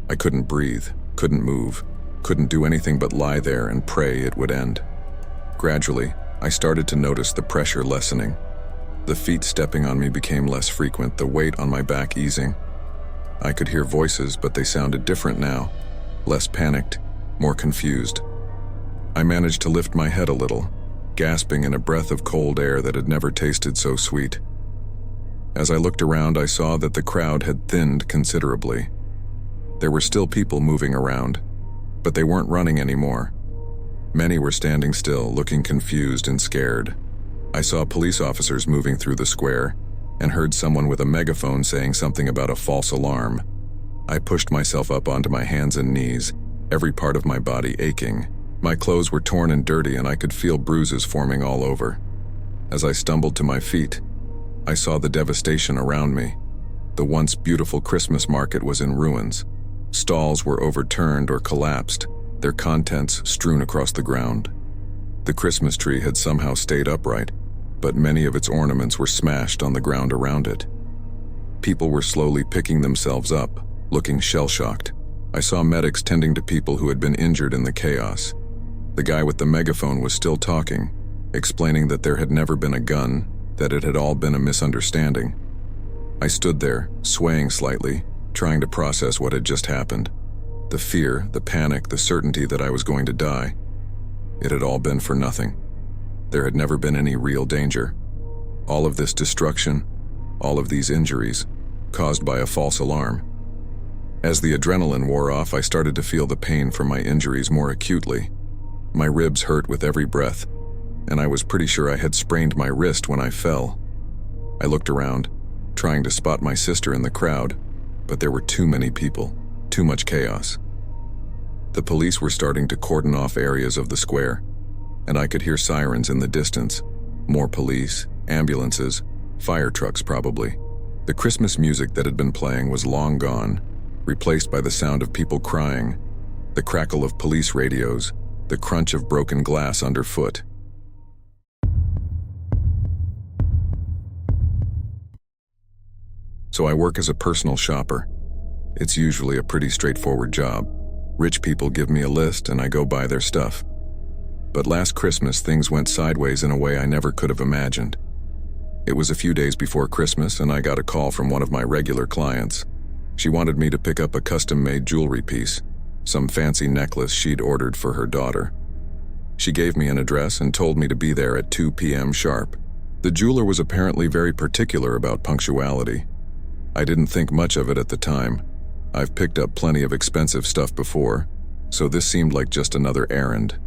Speaker 1: I couldn't breathe, couldn't move, couldn't do anything but lie there and pray it would end. Gradually, I started to notice the pressure lessening. The feet stepping on me became less frequent, the weight on my back easing. I could hear voices, but they sounded different now, less panicked, more confused. I managed to lift my head a little, gasping in a breath of cold air that had never tasted so sweet. As I looked around, I saw that the crowd had thinned considerably. There were still people moving around, but they weren't running anymore. Many were standing still, looking confused and scared. I saw police officers moving through the square and heard someone with a megaphone saying something about a false alarm. I pushed myself up onto my hands and knees, every part of my body aching. My clothes were torn and dirty, and I could feel bruises forming all over. As I stumbled to my feet, I saw the devastation around me. The once beautiful Christmas market was in ruins. Stalls were overturned or collapsed, their contents strewn across the ground. The Christmas tree had somehow stayed upright, but many of its ornaments were smashed on the ground around it. People were slowly picking themselves up, looking shell-shocked. I saw medics tending to people who had been injured in the chaos. The guy with the megaphone was still talking, explaining that there had never been a gun, that it had all been a misunderstanding. I stood there, swaying slightly, trying to process what had just happened. The fear, the panic, the certainty that I was going to die. It had all been for nothing. There had never been any real danger. All of this destruction, all of these injuries, caused by a false alarm. As the adrenaline wore off, I started to feel the pain from my injuries more acutely. My ribs hurt with every breath, and I was pretty sure I had sprained my wrist when I fell. I looked around, trying to spot my sister in the crowd, but there were too many people, too much chaos. The police were starting to cordon off areas of the square, and I could hear sirens in the distance. More police, ambulances, fire trucks probably. The Christmas music that had been playing was long gone, replaced by the sound of people crying, the crackle of police radios, the crunch of broken glass underfoot. So I work as a personal shopper. It's usually a pretty straightforward job. Rich people give me a list and I go buy their stuff. But last Christmas, things went sideways in a way I never could have imagined. It was a few days before Christmas and I got a call from one of my regular clients. She wanted me to pick up a custom-made jewelry piece, some fancy necklace she'd ordered for her daughter. She gave me an address and told me to be there at 2 p.m. sharp. The jeweler was apparently very particular about punctuality. I didn't think much of it at the time. I've picked up plenty of expensive stuff before, so this seemed like just another errand.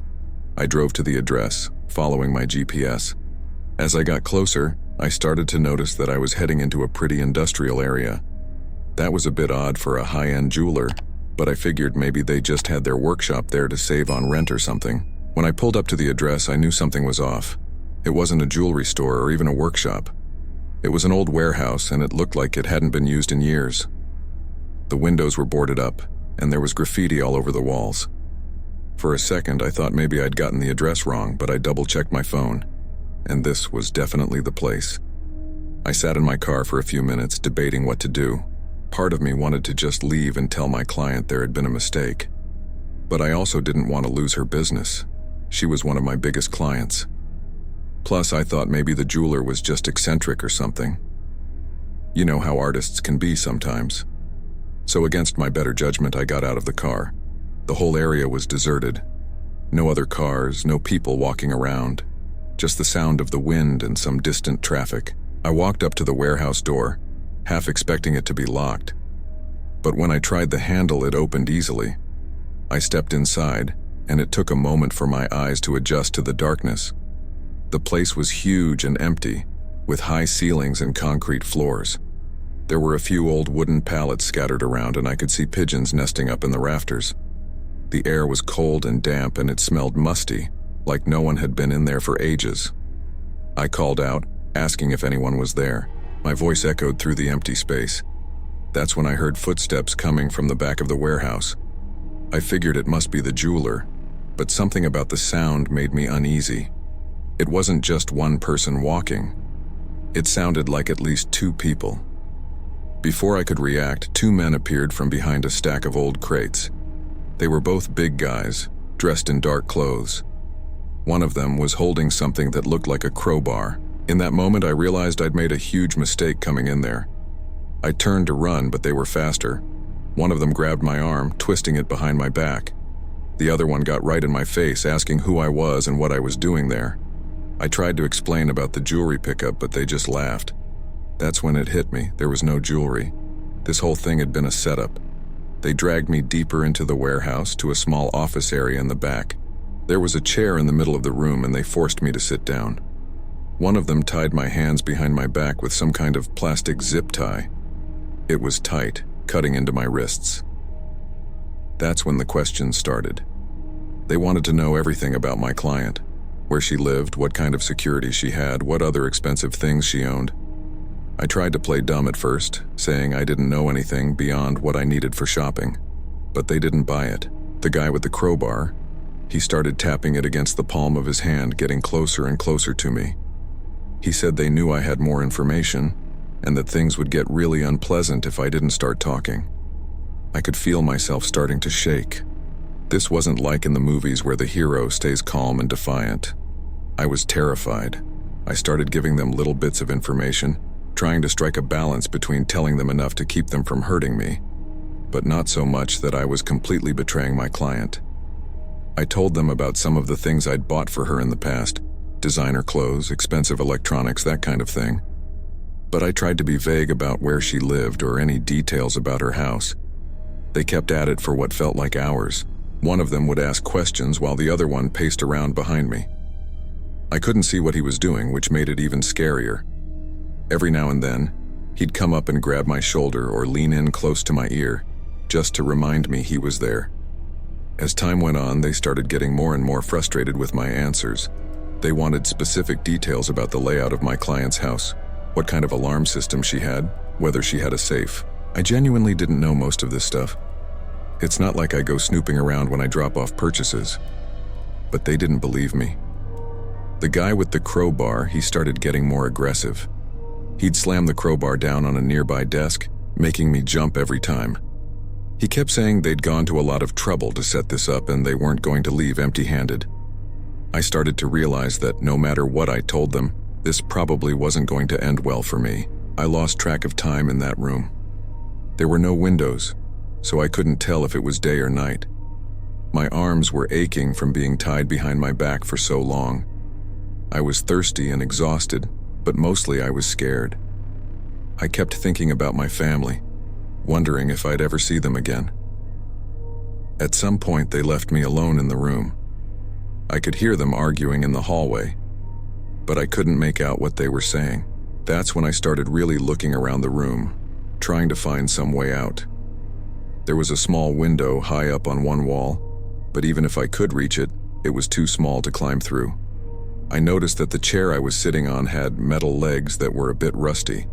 Speaker 1: I drove to the address, following my GPS. As I got closer, I started to notice that I was heading into a pretty industrial area. That was a bit odd for a high-end jeweler, but I figured maybe they just had their workshop there to save on rent or something. When I pulled up to the address, I knew something was off. It wasn't a jewelry store or even a workshop. It was an old warehouse, and it looked like it hadn't been used in years. The windows were boarded up, and there was graffiti all over the walls. For a second, I thought maybe I'd gotten the address wrong, but I double-checked my phone, and this was definitely the place. I sat in my car for a few minutes, debating what to do. Part of me wanted to just leave and tell my client there had been a mistake. But I also didn't want to lose her business. She was one of my biggest clients. Plus, I thought maybe the jeweler was just eccentric or something. You know how artists can be sometimes. So against my better judgment, I got out of the car. The whole area was deserted. No other cars, no people walking around. Just the sound of the wind and some distant traffic. I walked up to the warehouse door, half expecting it to be locked. But when I tried the handle, it opened easily. I stepped inside, and it took a moment for my eyes to adjust to the darkness. The place was huge and empty, with high ceilings and concrete floors. There were a few old wooden pallets scattered around, and I could see pigeons nesting up in the rafters. The air was cold and damp, and it smelled musty, like no one had been in there for ages. I called out, asking if anyone was there. My voice echoed through the empty space. That's when I heard footsteps coming from the back of the warehouse. I figured it must be the jeweler, but something about the sound made me uneasy. It wasn't just one person walking. It sounded like at least two people. Before I could react, two men appeared from behind a stack of old crates. They were both big guys, dressed in dark clothes. One of them was holding something that looked like a crowbar. In that moment, I realized I'd made a huge mistake coming in there. I turned to run, but they were faster. One of them grabbed my arm, twisting it behind my back. The other one got right in my face, asking who I was and what I was doing there. I tried to explain about the jewelry pickup, but they just laughed. That's when it hit me. There was no jewelry. This whole thing had been a setup. They dragged me deeper into the warehouse to a small office area in the back. There was a chair in the middle of the room, and they forced me to sit down. One of them tied my hands behind my back with some kind of plastic zip tie. It was tight, cutting into my wrists. That's when the questions started. They wanted to know everything about my client, where she lived, what kind of security she had, what other expensive things she owned. I tried to play dumb at first, saying I didn't know anything beyond what I needed for shopping. But they didn't buy it. The guy with the crowbar, he started tapping it against the palm of his hand, getting closer and closer to me. He said they knew I had more information, and that things would get really unpleasant if I didn't start talking. I could feel myself starting to shake. This wasn't like in the movies where the hero stays calm and defiant. I was terrified. I started giving them little bits of information, trying to strike a balance between telling them enough to keep them from hurting me, but not so much that I was completely betraying my client. I told them about some of the things I'd bought for her in the past, designer clothes, expensive electronics, that kind of thing. But I tried to be vague about where she lived or any details about her house. They kept at it for what felt like hours. One of them would ask questions while the other one paced around behind me. I couldn't see what he was doing, which made it even scarier. Every now and then, he'd come up and grab my shoulder or lean in close to my ear, just to remind me he was there. As time went on, they started getting more and more frustrated with my answers. They wanted specific details about the layout of my client's house, what kind of alarm system she had, whether she had a safe. I genuinely didn't know most of this stuff. It's not like I go snooping around when I drop off purchases. But they didn't believe me. The guy with the crowbar, he started getting more aggressive. He'd slam the crowbar down on a nearby desk, making me jump every time. He kept saying they'd gone to a lot of trouble to set this up and they weren't going to leave empty-handed. I started to realize that no matter what I told them, this probably wasn't going to end well for me. I lost track of time in that room. There were no windows, so I couldn't tell if it was day or night. My arms were aching from being tied behind my back for so long. I was thirsty and exhausted, but mostly I was scared. I kept thinking about my family, wondering if I'd ever see them again. At some point, they left me alone in the room. I could hear them arguing in the hallway, but I couldn't make out what they were saying. That's when I started really looking around the room, trying to find some way out. There was a small window high up on one wall, but even if I could reach it, It was too small to climb through. I noticed that the chair I was sitting on had metal legs that were a bit rusty.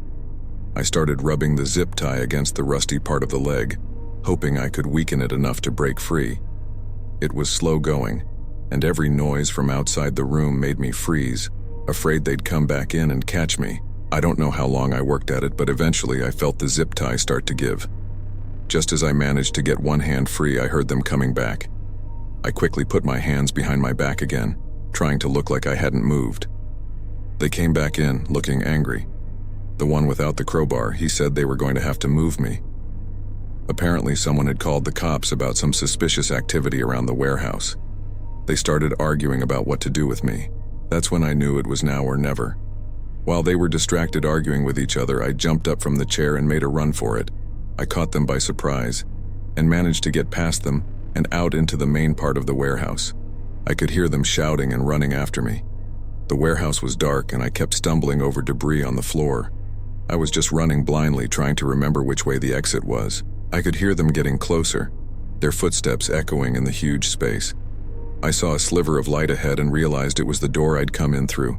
Speaker 1: I started rubbing the zip tie against the rusty part of the leg, hoping I could weaken it enough to break free. It was slow going, and every noise from outside the room made me freeze, afraid they'd come back in and catch me. I don't know how long I worked at it, but eventually I felt the zip tie start to give. Just as I managed to get one hand free, I heard them coming back. I quickly put my hands behind my back again, trying to look like I hadn't moved. They came back in, looking angry. The one without the crowbar, he said they were going to have to move me. Apparently someone had called the cops about some suspicious activity around the warehouse. They started arguing about what to do with me. That's when I knew it was now or never. While they were distracted arguing with each other, I jumped up from the chair and made a run for it. I caught them by surprise, and managed to get past them and out into the main part of the warehouse. I could hear them shouting and running after me. The warehouse was dark, and I kept stumbling over debris on the floor. I was just running blindly, trying to remember which way the exit was. I could hear them getting closer, their footsteps echoing in the huge space. I saw a sliver of light ahead and realized it was the door I'd come in through.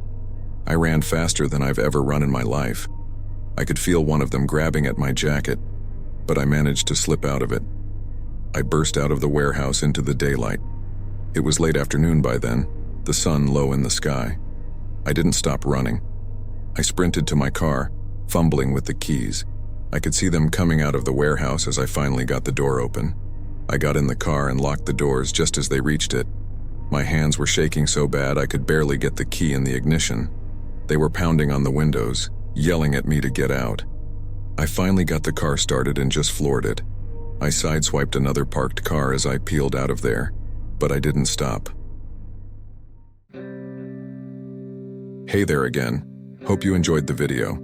Speaker 1: I ran faster than I've ever run in my life. I could feel one of them grabbing at my jacket, but I managed to slip out of it. I burst out of the warehouse into the daylight. It was late afternoon by then, the sun low in the sky. I didn't stop running. I sprinted to my car, fumbling with the keys. I could see them coming out of the warehouse as I finally got the door open. I got in the car and locked the doors just as they reached it. My hands were shaking so bad I could barely get the key in the ignition. They were pounding on the windows, yelling at me to get out. I finally got the car started and just floored it. I sideswiped another parked car as I peeled out of there, but I didn't stop. Hey there again. Hope you enjoyed the video.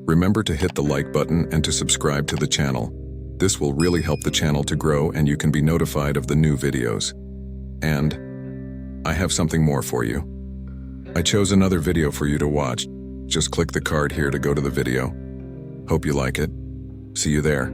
Speaker 1: Remember to hit the like button and to subscribe to the channel. This will really help the channel to grow, and you can be notified of the new videos. And I have something more for you. I chose another video for you to watch. Just click the card here to go to the video. Hope you like it. See you there.